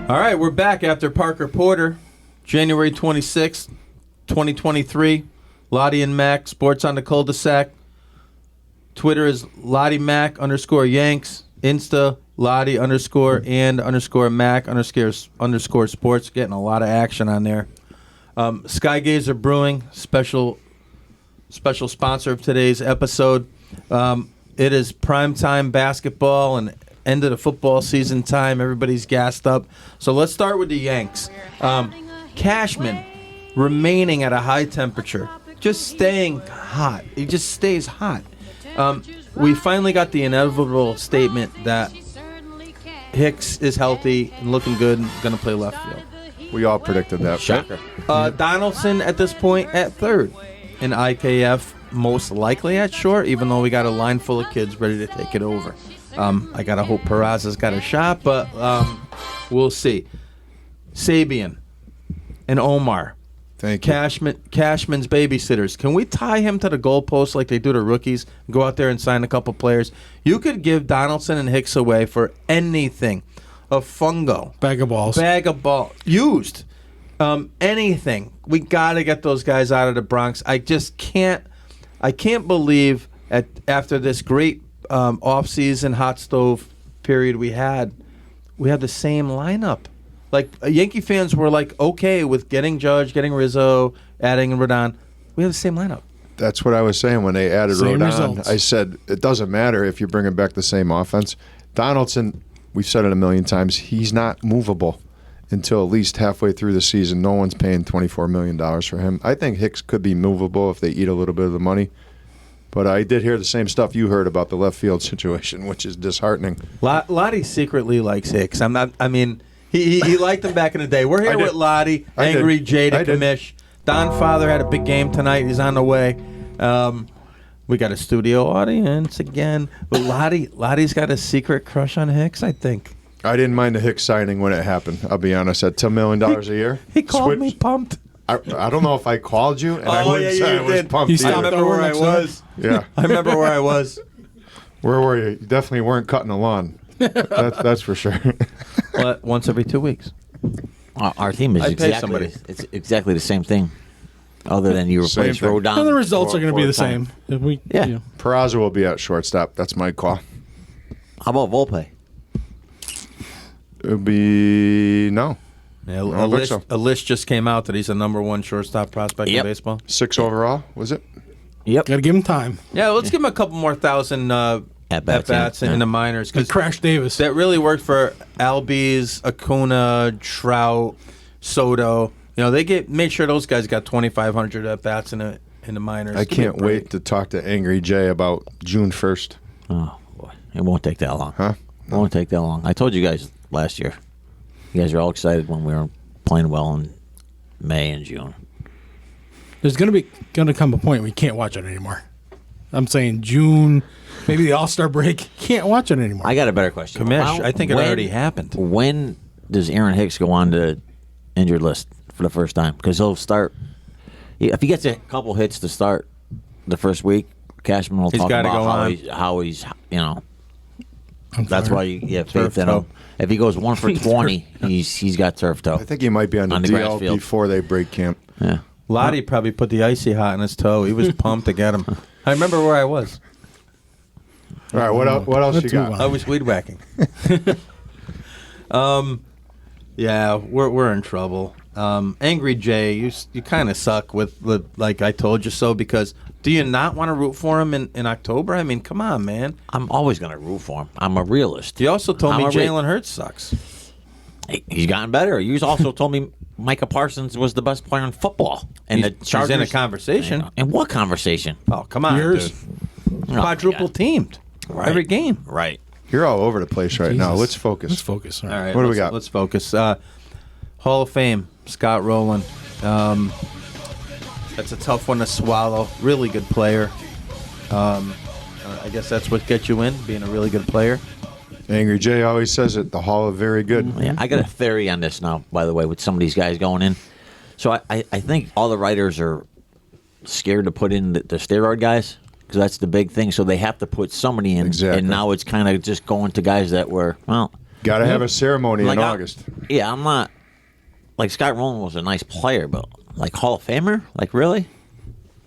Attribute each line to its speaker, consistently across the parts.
Speaker 1: All right, we're back after Parker Porter, January 26th, 2023. Loddy and Mac, Sports on the Cul-de-Sac. Twitter is LoddyMac_Yanks. Insta, Loddy_and_Mac_Sports. Getting a lot of action on there. Skygazer Brewing, special sponsor of today's episode. It is primetime basketball and end of the football season time. Everybody's gassed up. So let's start with the Yanks. Cashman remaining at a high temperature, just staying hot. He just stays hot. We finally got the inevitable statement that Hicks is healthy and looking good and going to play left field.
Speaker 2: We all predicted that.
Speaker 3: Shocker.
Speaker 1: Donaldson at this point at third. And IKF most likely at short, even though we got a line full of kids ready to take it over. I got to hope Peraza's got a shot, but we'll see. Sabian and Omar.
Speaker 2: Thank you.
Speaker 1: Cashman's babysitters. Can we tie him to the goalpost like they do to rookies? Go out there and sign a couple players. You could give Donaldson and Hicks away for anything. A fungo.
Speaker 4: Bag of balls.
Speaker 1: Used. Anything. We got to get those guys out of the Bronx. I can't believe after this great off-season hot stove period we had the same lineup. Like, Yankee fans were like okay with getting Judge, getting Rizzo, adding Rodon. We have the same lineup.
Speaker 2: That's what I was saying when they added
Speaker 4: Same
Speaker 2: Rodon.
Speaker 4: results.
Speaker 2: I said it doesn't matter if you're bringing back the same offense. Donaldson, we've said it a million times, he's not movable until at least halfway through the season. No one's paying $24 million for him. I think Hicks could be movable if they eat a little bit of the money. But I did hear the same stuff you heard about the left field situation, which is disheartening.
Speaker 1: Lottie secretly likes Hicks. He liked him back in the day. We're here with Lottie, Angry Jay to commish. Don Father had a big game tonight. He's on the way. We got a studio audience again. But Lottie's got a secret crush on Hicks, I think.
Speaker 2: I didn't mind the Hicks signing when it happened. I'll be honest. At $10 million a year.
Speaker 1: He called me pumped.
Speaker 2: I don't know if I called you, and I wouldn't say I was pumped
Speaker 4: He's
Speaker 2: either.
Speaker 1: I remember where I was.
Speaker 2: Yeah.
Speaker 1: I remember where I was.
Speaker 2: Where were you? You definitely weren't cutting the lawn. That's for sure.
Speaker 1: Well, once every 2 weeks.
Speaker 3: Our team is
Speaker 1: I'd pay somebody.
Speaker 3: it's exactly the same thing, other than you
Speaker 2: Same
Speaker 3: replace
Speaker 2: thing.
Speaker 3: Rodon.
Speaker 4: And the results are going to be the
Speaker 3: time.
Speaker 4: same. If we,
Speaker 3: Yeah.
Speaker 4: you know.
Speaker 2: Peraza will be at shortstop. That's my call.
Speaker 3: How about Volpe?
Speaker 2: It would be no.
Speaker 1: Yeah,
Speaker 2: I don't think so.
Speaker 1: a list just came out that he's a number one shortstop prospect in
Speaker 3: Yep.
Speaker 1: baseball.
Speaker 2: 6 overall, was it?
Speaker 3: Yep.
Speaker 4: Got to give him time.
Speaker 1: Yeah, let's give him a couple more thousand at-bats in the minors.
Speaker 4: Like Crash Davis.
Speaker 1: That really worked for Albies, Acuna, Trout, Soto. You know, made sure those guys got 2,500 at-bats in the minors.
Speaker 2: I
Speaker 1: Give me a
Speaker 2: can't
Speaker 1: break.
Speaker 2: wait to talk to Angry Jay about June 1st.
Speaker 3: Oh boy, it won't take that long.
Speaker 2: Huh?
Speaker 3: It won't take that long. I told you guys last year. You guys are all excited when we were playing well in May and June.
Speaker 4: There's going to come a point where you can't watch it anymore. I'm saying June, maybe the All-Star break. Can't watch it anymore.
Speaker 3: I got a better question.
Speaker 1: Commish, I think it already happened.
Speaker 3: When does Aaron Hicks go on the injured list for the first time? Because he'll start. If he gets a couple hits to start the first week, Cashman will talk
Speaker 1: gotta
Speaker 3: about
Speaker 1: go on.
Speaker 3: how he's
Speaker 4: I'm
Speaker 3: that's
Speaker 4: sorry.
Speaker 3: why you have
Speaker 1: Turf
Speaker 3: faith in
Speaker 1: toe.
Speaker 3: him. If he goes 1 for 20, he's got turf toe.
Speaker 2: I think he might be on the
Speaker 3: On the grass
Speaker 2: DL
Speaker 3: field.
Speaker 2: before they break camp.
Speaker 3: Yeah.
Speaker 1: Lottie probably put the icy hot in his toe. He was pumped to get him. I remember where I was.
Speaker 2: All right, what else you
Speaker 4: Let's move
Speaker 2: got?
Speaker 4: on.
Speaker 1: I was weed whacking. Yeah, we're in trouble. Angry Jay, you kind of suck with like I told you so, because do you not want to root for him in October? I mean, come on, man.
Speaker 3: I'm always going to root for him. I'm a realist.
Speaker 1: You also told me
Speaker 3: I'm a
Speaker 1: Jalen Hurts sucks.
Speaker 3: He's gotten better. You also told me Micah Parsons was the best player in football. And the
Speaker 1: He's
Speaker 3: Chargers
Speaker 1: in a conversation.
Speaker 3: And what conversation?
Speaker 1: Oh, come on,
Speaker 4: Yours.
Speaker 1: dude.
Speaker 3: Oh,
Speaker 1: Quadruple
Speaker 3: God.
Speaker 1: teamed every game.
Speaker 3: Right.
Speaker 2: You're all over the place right now.
Speaker 4: Jesus.
Speaker 2: Let's focus.
Speaker 4: Let's focus.
Speaker 1: All right,
Speaker 2: What do we got?
Speaker 1: Let's focus. Hall of Fame, Scott Rowland. That's a tough one to swallow. Really good player. I guess that's what gets you in, being a really good player.
Speaker 2: Angry Jay always says it. The Hall of Very Good.
Speaker 3: Yeah, I got a theory on this now, by the way, with some of these guys going in. So I think all the writers are scared to put in the steroid guys, because that's the big thing. So they have to put somebody in.
Speaker 2: Exactly.
Speaker 3: And now it's kind of just going to guys that were, well,
Speaker 2: Got to have a ceremony
Speaker 3: Like,
Speaker 2: in
Speaker 3: I-
Speaker 2: August.
Speaker 3: Yeah, I'm not. Like, Scott Rowland was a nice player, but, like, Hall of Famer? Like, really?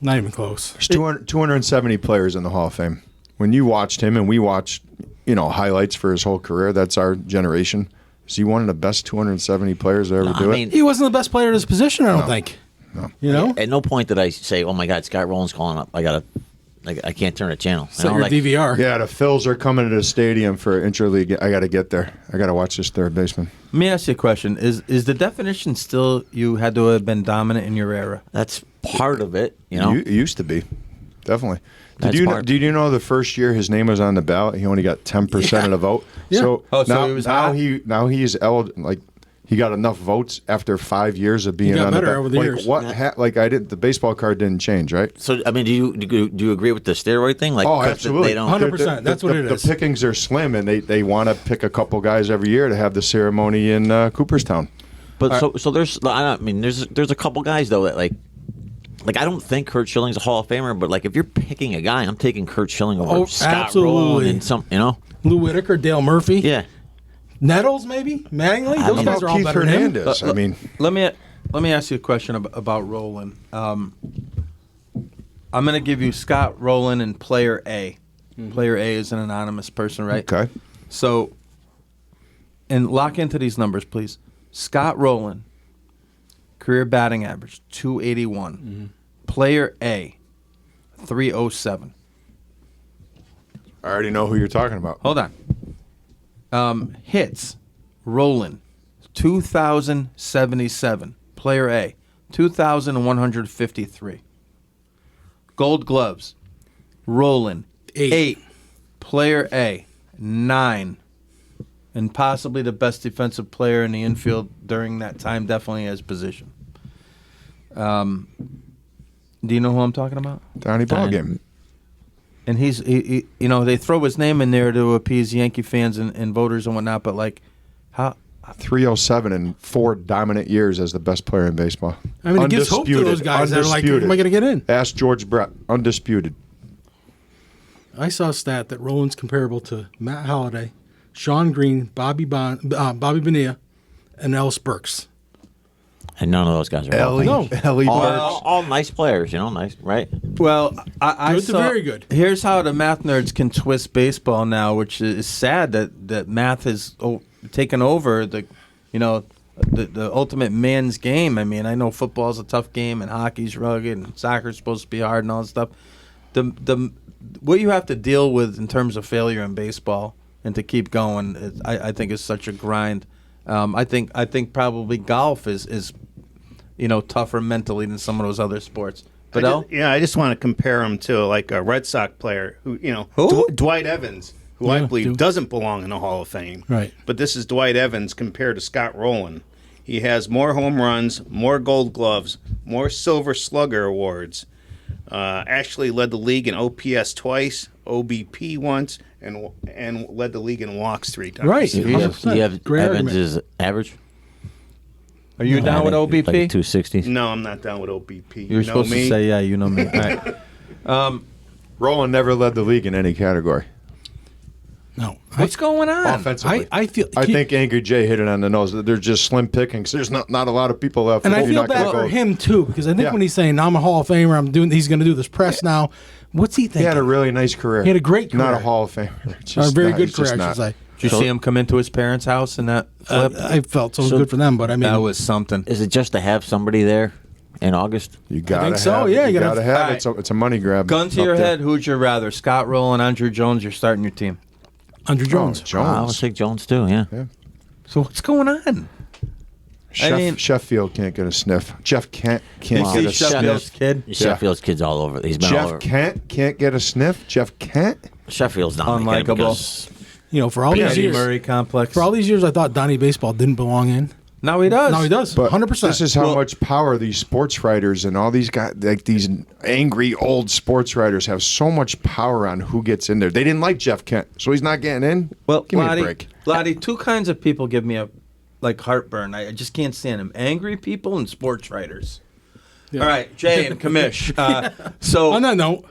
Speaker 4: Not even close.
Speaker 2: There's 270 players in the Hall of Fame. When you watched him and we watched, highlights for his whole career, that's our generation. Is he one of the best 270 players to ever do it?
Speaker 4: He wasn't the best player at his position, I don't think.
Speaker 2: No.
Speaker 4: You know?
Speaker 3: At no point did I say, "Oh my God, Scott Rowland's calling up. I can't turn the channel." You
Speaker 4: Set
Speaker 3: know,
Speaker 4: your
Speaker 3: like,
Speaker 4: DVR.
Speaker 2: Yeah, the Phils are coming to the stadium for interleague. I got to get there. I got to watch this third baseman.
Speaker 1: Let me ask you a question: Is the definition still you had to have been dominant in your era?
Speaker 3: That's part of it. You know,
Speaker 2: It used to be, definitely.
Speaker 3: That's part.
Speaker 2: Did you know the first year his name was on the ballot, he only got 10% of the vote?
Speaker 4: Yeah.
Speaker 2: So,
Speaker 1: Oh, so
Speaker 2: now,
Speaker 1: he was
Speaker 2: now
Speaker 1: hot?
Speaker 2: he is eligible. Like he got enough votes after 5 years of being
Speaker 4: got
Speaker 2: on the
Speaker 4: better
Speaker 2: ballot.
Speaker 4: over the
Speaker 2: like
Speaker 4: years.
Speaker 2: what? The baseball card didn't change, right?
Speaker 3: so I mean, do you agree with the steroid thing? Like,
Speaker 2: Oh,
Speaker 3: 'cause
Speaker 2: absolutely.
Speaker 3: They don't.
Speaker 4: 100%. That's what it is.
Speaker 2: The pickings are slim, and they want to pick a couple guys every year to have the ceremony in Cooperstown.
Speaker 3: But so there's. I mean, there's a couple guys though that like I don't think Kurt Schilling's a Hall of Famer, but like if you're picking a guy, I'm taking Kurt Schilling over
Speaker 4: Oh,
Speaker 3: Scott
Speaker 4: absolutely.
Speaker 3: Rowland and some. You know.
Speaker 4: Lou Whitaker, Dale Murphy.
Speaker 3: Yeah.
Speaker 4: Nettles, maybe? Mattingly?
Speaker 3: How
Speaker 4: Those
Speaker 2: How
Speaker 4: guys
Speaker 2: about
Speaker 4: are all
Speaker 2: Keith
Speaker 4: better than him.
Speaker 2: Hernandez? I mean,
Speaker 1: Let me ask you a question about Rowland. I'm going to give you Scott Rowland and Player A. Player A is an anonymous person, right?
Speaker 2: okay.
Speaker 1: So, and lock into these numbers, please. Scott Rowland, career batting average 281. Player A, 307.
Speaker 2: I already know who you're talking about.
Speaker 1: Hold on. Hits, Rowland, 2,077. Player A, 2,153. Gold Gloves, Rowland, 8. Player A, 9. And possibly the best defensive player in the infield during that time, definitely his position. Do you know who I'm talking about?
Speaker 2: Donnie Ballgame.
Speaker 1: And he they throw his name in there to appease Yankee fans and voters and whatnot, but like, how?
Speaker 2: 307 in 4 dominant years as the best player in baseball.
Speaker 4: I mean, it gives hope to those guys that are like, am I going to get in?
Speaker 2: Ask George Brett. Undisputed.
Speaker 4: I saw a stat that Rowland's comparable to Matt Holliday, Sean Green, Bobby Bonilla, and Ellis Burks.
Speaker 3: And none of those guys are Hall of
Speaker 2: Ellie,
Speaker 3: Famers.
Speaker 2: Ellie
Speaker 3: all,
Speaker 2: Burks.
Speaker 3: all nice players, nice, right?
Speaker 1: Well, I
Speaker 4: Good to
Speaker 1: saw,
Speaker 4: very good.
Speaker 1: Here's how the math nerds can twist baseball now, which is sad that math has taken over the ultimate man's game. I mean, I know football's a tough game and hockey's rugged and soccer's supposed to be hard and all that stuff. The what you have to deal with in terms of failure in baseball and to keep going, I think is such a grind. I think probably golf is tougher mentally than some of those other sports. But
Speaker 5: I just want to compare him to like a Red Sox player who,
Speaker 1: Who?
Speaker 5: Dwight Evans, who I believe doesn't belong in the Hall of Fame.
Speaker 4: Right.
Speaker 5: But this is Dwight Evans compared to Scott Rowland. He has more home runs, more Gold Gloves, more Silver Slugger awards. Actually led the league in OPS twice, OBP once, and led the league in walks 3 times.
Speaker 4: Right.
Speaker 3: You have
Speaker 4: 100%. Great
Speaker 3: Evans' average.
Speaker 1: are you down with OBP?
Speaker 3: Like 260.
Speaker 5: No, I'm not down with OBP.
Speaker 1: You're supposed to say, yeah, you know me. All right.
Speaker 2: Roland never led the league in any category.
Speaker 4: No.
Speaker 1: What's going on?
Speaker 2: Offensively.
Speaker 4: I feel.
Speaker 2: I think Angry Jay hit it on the nose. They're just slim pickings. There's not a lot of people left.
Speaker 4: And I
Speaker 2: You're
Speaker 4: feel
Speaker 2: not gonna
Speaker 4: bad
Speaker 2: go-
Speaker 4: for him too, because I think
Speaker 2: Yeah.
Speaker 4: when he's saying I'm a Hall of Famer, he's going to do this press now. What's he
Speaker 2: He
Speaker 4: thinking?
Speaker 2: had a really nice career.
Speaker 4: He had a great
Speaker 2: Not a
Speaker 4: career.
Speaker 2: Hall of Famer. It's
Speaker 4: Or a
Speaker 2: just
Speaker 4: very
Speaker 2: not-
Speaker 4: good
Speaker 2: he's just
Speaker 4: career, I
Speaker 2: not.
Speaker 4: should say.
Speaker 1: Did you see him come into his parents' house in that flip?
Speaker 4: I felt so good for them, but I mean,
Speaker 1: That was something.
Speaker 3: Is it just to have somebody there in August?
Speaker 2: You gotta
Speaker 4: think so,
Speaker 2: have
Speaker 4: yeah,
Speaker 2: it.
Speaker 4: you
Speaker 2: You
Speaker 4: gotta-
Speaker 2: gotta have
Speaker 1: All
Speaker 2: it.
Speaker 1: right.
Speaker 2: It's a money grab.
Speaker 1: Gun to
Speaker 2: up
Speaker 1: your
Speaker 2: there.
Speaker 1: head, who'd you rather? Scott Rowland, Andrew Jones, you're starting your team.
Speaker 4: Andrew Jones.
Speaker 2: Oh, Jones.
Speaker 3: I would take Jones too. Yeah.
Speaker 1: So what's going on?
Speaker 2: Sheffield can't get a sniff. Jeff Kent can't
Speaker 3: Wow.
Speaker 2: get a
Speaker 3: See,
Speaker 1: Sheffield's
Speaker 2: sniff.
Speaker 1: kid.
Speaker 3: Sheffield's kids all over. He's been all
Speaker 2: Jeff
Speaker 3: over.
Speaker 2: Kent can't get a sniff. Jeff Kent.
Speaker 3: Sheffield's not making it
Speaker 1: Unlikable.
Speaker 3: because
Speaker 4: For all these
Speaker 1: Eddie
Speaker 4: years,
Speaker 1: Murray complex.
Speaker 4: for all these years, I thought Donnie Baseball didn't belong in.
Speaker 1: Now he does.
Speaker 4: Now he does.
Speaker 2: But
Speaker 4: 100%.
Speaker 2: this is how
Speaker 1: Well-
Speaker 2: much power these sports writers and all these guys, like these angry old sports writers, have so much power on who gets in there. They didn't like Jeff Kent, so he's not getting in.
Speaker 1: Well,
Speaker 2: give me
Speaker 1: Loddy,
Speaker 2: a break.
Speaker 1: Loddy, two kinds of people give me a heartburn. I just can't stand them: angry people and sports writers. All right, Jay and Kamish.
Speaker 4: On that note,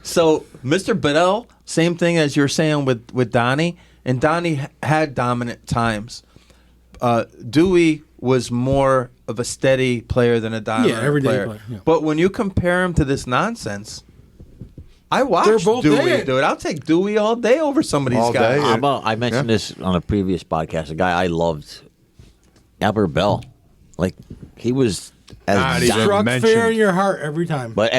Speaker 1: So Mr. Bedell, same thing as you're saying with Donnie. and Donnie had dominant times. Dewey was more of a steady player than a dominant
Speaker 4: everyday
Speaker 1: player.
Speaker 4: yeah.
Speaker 1: But when you compare him to this nonsense, I
Speaker 4: They're
Speaker 1: watched
Speaker 4: both
Speaker 1: Dewey,
Speaker 4: dead.
Speaker 1: dude. I'll take Dewey all day over some of these
Speaker 2: All
Speaker 1: guys.
Speaker 2: day?
Speaker 3: How about I mentioned this on a previous podcast? A guy I loved, Albert Bell. Like he was
Speaker 2: Not
Speaker 3: as
Speaker 2: even
Speaker 4: Struck
Speaker 2: mentioned.
Speaker 4: fear in your heart every time.
Speaker 3: but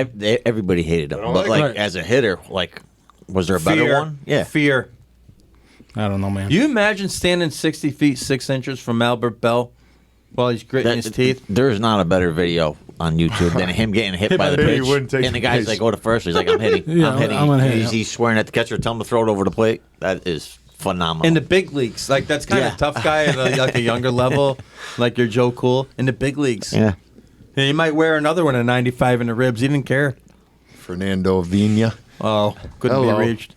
Speaker 3: everybody hated him. But like
Speaker 4: Right.
Speaker 3: as a hitter, like was there a better
Speaker 1: Fear.
Speaker 3: one? Yeah.
Speaker 1: Fear.
Speaker 4: I don't know, man.
Speaker 1: You imagine standing 60 feet 6 inches from Albert Bell while he's gritting his teeth?
Speaker 3: There's not a better video on YouTube than him getting hit by the
Speaker 2: He
Speaker 3: pitch.
Speaker 2: wouldn't take
Speaker 3: And the
Speaker 2: the
Speaker 3: guy's
Speaker 2: base.
Speaker 3: like, go to first. He's like, I'm hitting.
Speaker 4: Yeah,
Speaker 3: I'm hitting.
Speaker 4: I'm gonna hit,
Speaker 3: He's,
Speaker 4: yeah.
Speaker 3: he's swearing at the catcher, tell him to throw it over the plate. That is phenomenal.
Speaker 1: In the big leagues, like that's kind of
Speaker 3: Yeah.
Speaker 1: tough guy at like a younger level, like your Joe Cool. In the big leagues,
Speaker 3: yeah.
Speaker 1: And he might wear another one, a 95 in the ribs. He didn't care.
Speaker 2: Fernando Vina.
Speaker 1: Oh, couldn't
Speaker 2: Hello.
Speaker 1: be reached.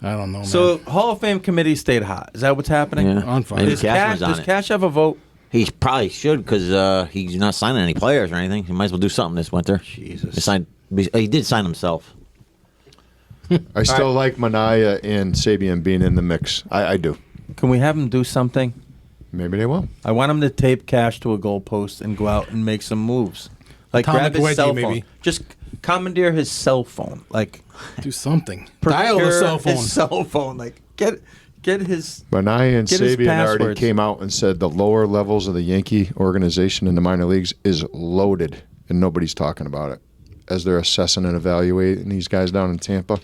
Speaker 4: I don't know, man.
Speaker 1: So Hall of Fame committee stayed hot. Is that what's happening?
Speaker 3: Yeah.
Speaker 4: On fire.
Speaker 3: Maybe
Speaker 1: Does
Speaker 3: Cashman's on
Speaker 1: does
Speaker 3: it.
Speaker 1: Cash have a vote?
Speaker 3: He probably should because he's not signing any players or anything. He might as well do something this winter.
Speaker 1: Jesus.
Speaker 3: He did sign himself.
Speaker 2: I still like Manaya and Sabian being in the mix. I do.
Speaker 1: Can we have him do something?
Speaker 2: Maybe they will.
Speaker 1: I want him to tape Cash to a goalpost and go out and make some moves. Like
Speaker 4: Atomic
Speaker 1: grab his
Speaker 4: wedgie,
Speaker 1: cell phone.
Speaker 4: maybe.
Speaker 1: Just commandeer his cell phone. Like
Speaker 4: do something. Dial the
Speaker 1: procure
Speaker 4: cell phone.
Speaker 1: His cell phone. Like get his.
Speaker 2: Manaya and
Speaker 1: Get his
Speaker 2: Sabian already
Speaker 1: passwords.
Speaker 2: came out and said the lower levels of the Yankee organization in the minor leagues is loaded, and nobody's talking about it as they're assessing and evaluating these guys down in Tampa.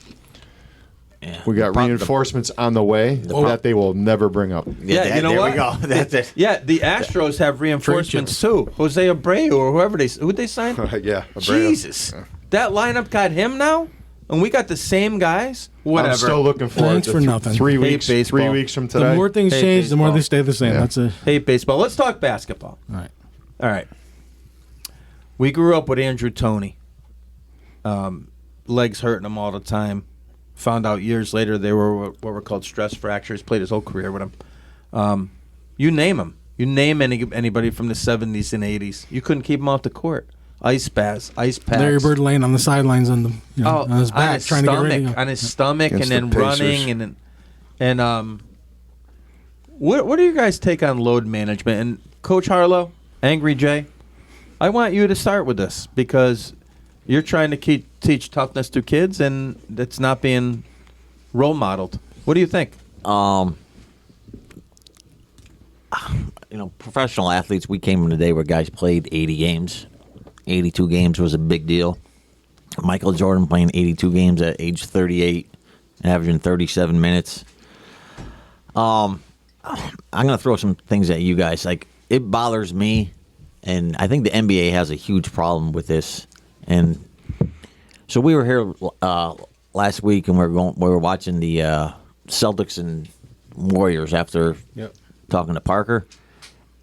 Speaker 3: Yeah.
Speaker 2: We got reinforcements on the way that they will never bring up.
Speaker 1: Yeah, you know
Speaker 3: there
Speaker 1: what?
Speaker 3: we go. That's it.
Speaker 1: Yeah, the Astros have reinforcements too. Jose Abreu or whoever who'd they sign?
Speaker 2: Yeah, Abreu.
Speaker 1: Jesus, that lineup got him now, and we got the same guys. Whatever.
Speaker 2: I'm still looking forward
Speaker 4: Thanks
Speaker 2: to
Speaker 4: for nothing.
Speaker 2: 3
Speaker 1: Hate
Speaker 2: weeks. 3
Speaker 1: baseball.
Speaker 2: weeks from
Speaker 4: The
Speaker 2: today.
Speaker 4: more things
Speaker 1: Hey,
Speaker 4: change, the more
Speaker 1: baseball.
Speaker 4: they stay the same.
Speaker 2: Yeah.
Speaker 4: That's a
Speaker 1: Hate baseball. Let's talk basketball.
Speaker 4: all right.
Speaker 1: All right. We grew up with Andrew Toney. Legs hurting him all the time. Found out years later they were what were called stress fractures. Played his whole career with him. You name him. You name anybody from the 70s and 80s. You couldn't keep him off the court. Ice packs.
Speaker 4: Larry Bird laying on the sidelines on the on his back trying to get ready.
Speaker 1: on his stomach,
Speaker 2: Against
Speaker 1: and then
Speaker 2: the Pacers.
Speaker 1: running, and what do you guys take on load management? And Coach Harlow, Angry Jay, I want you to start with this because you're trying to teach toughness to kids, and it's not being role modeled. What do you think?
Speaker 3: Professional athletes, we came in a day where guys played 80 games. 82 games was a big deal. Michael Jordan playing 82 games at age 38, averaging 37 minutes. I'm going to throw some things at you guys. Like, it bothers me, and I think the NBA has a huge problem with this. And so we were here last week, and we were watching the Celtics and Warriors after talking to Parker.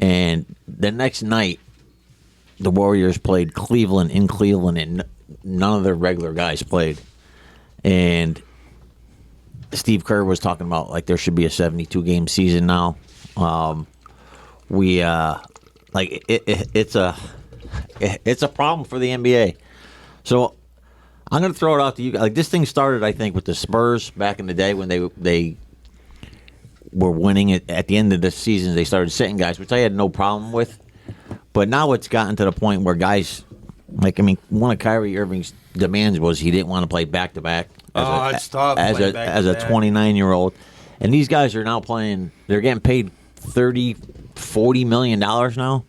Speaker 3: And the next night, the Warriors played Cleveland in Cleveland, and none of their regular guys played. And Steve Kerr was talking about like there should be a 72-game season now. It's a problem for the NBA. So I'm going to throw it out to you. Like this thing started, I think, with the Spurs back in the day when they were winning it at the end of the season. They started sitting guys, which I had no problem with. But now it's gotten to the point where guys, one of Kyrie Irving's demands was he didn't want to play back-to-back.
Speaker 1: It's tough
Speaker 3: As
Speaker 1: playing
Speaker 3: a
Speaker 1: back-to-back.
Speaker 3: 29-year-old. And these guys are now playing, they're getting paid $30, $40 million now.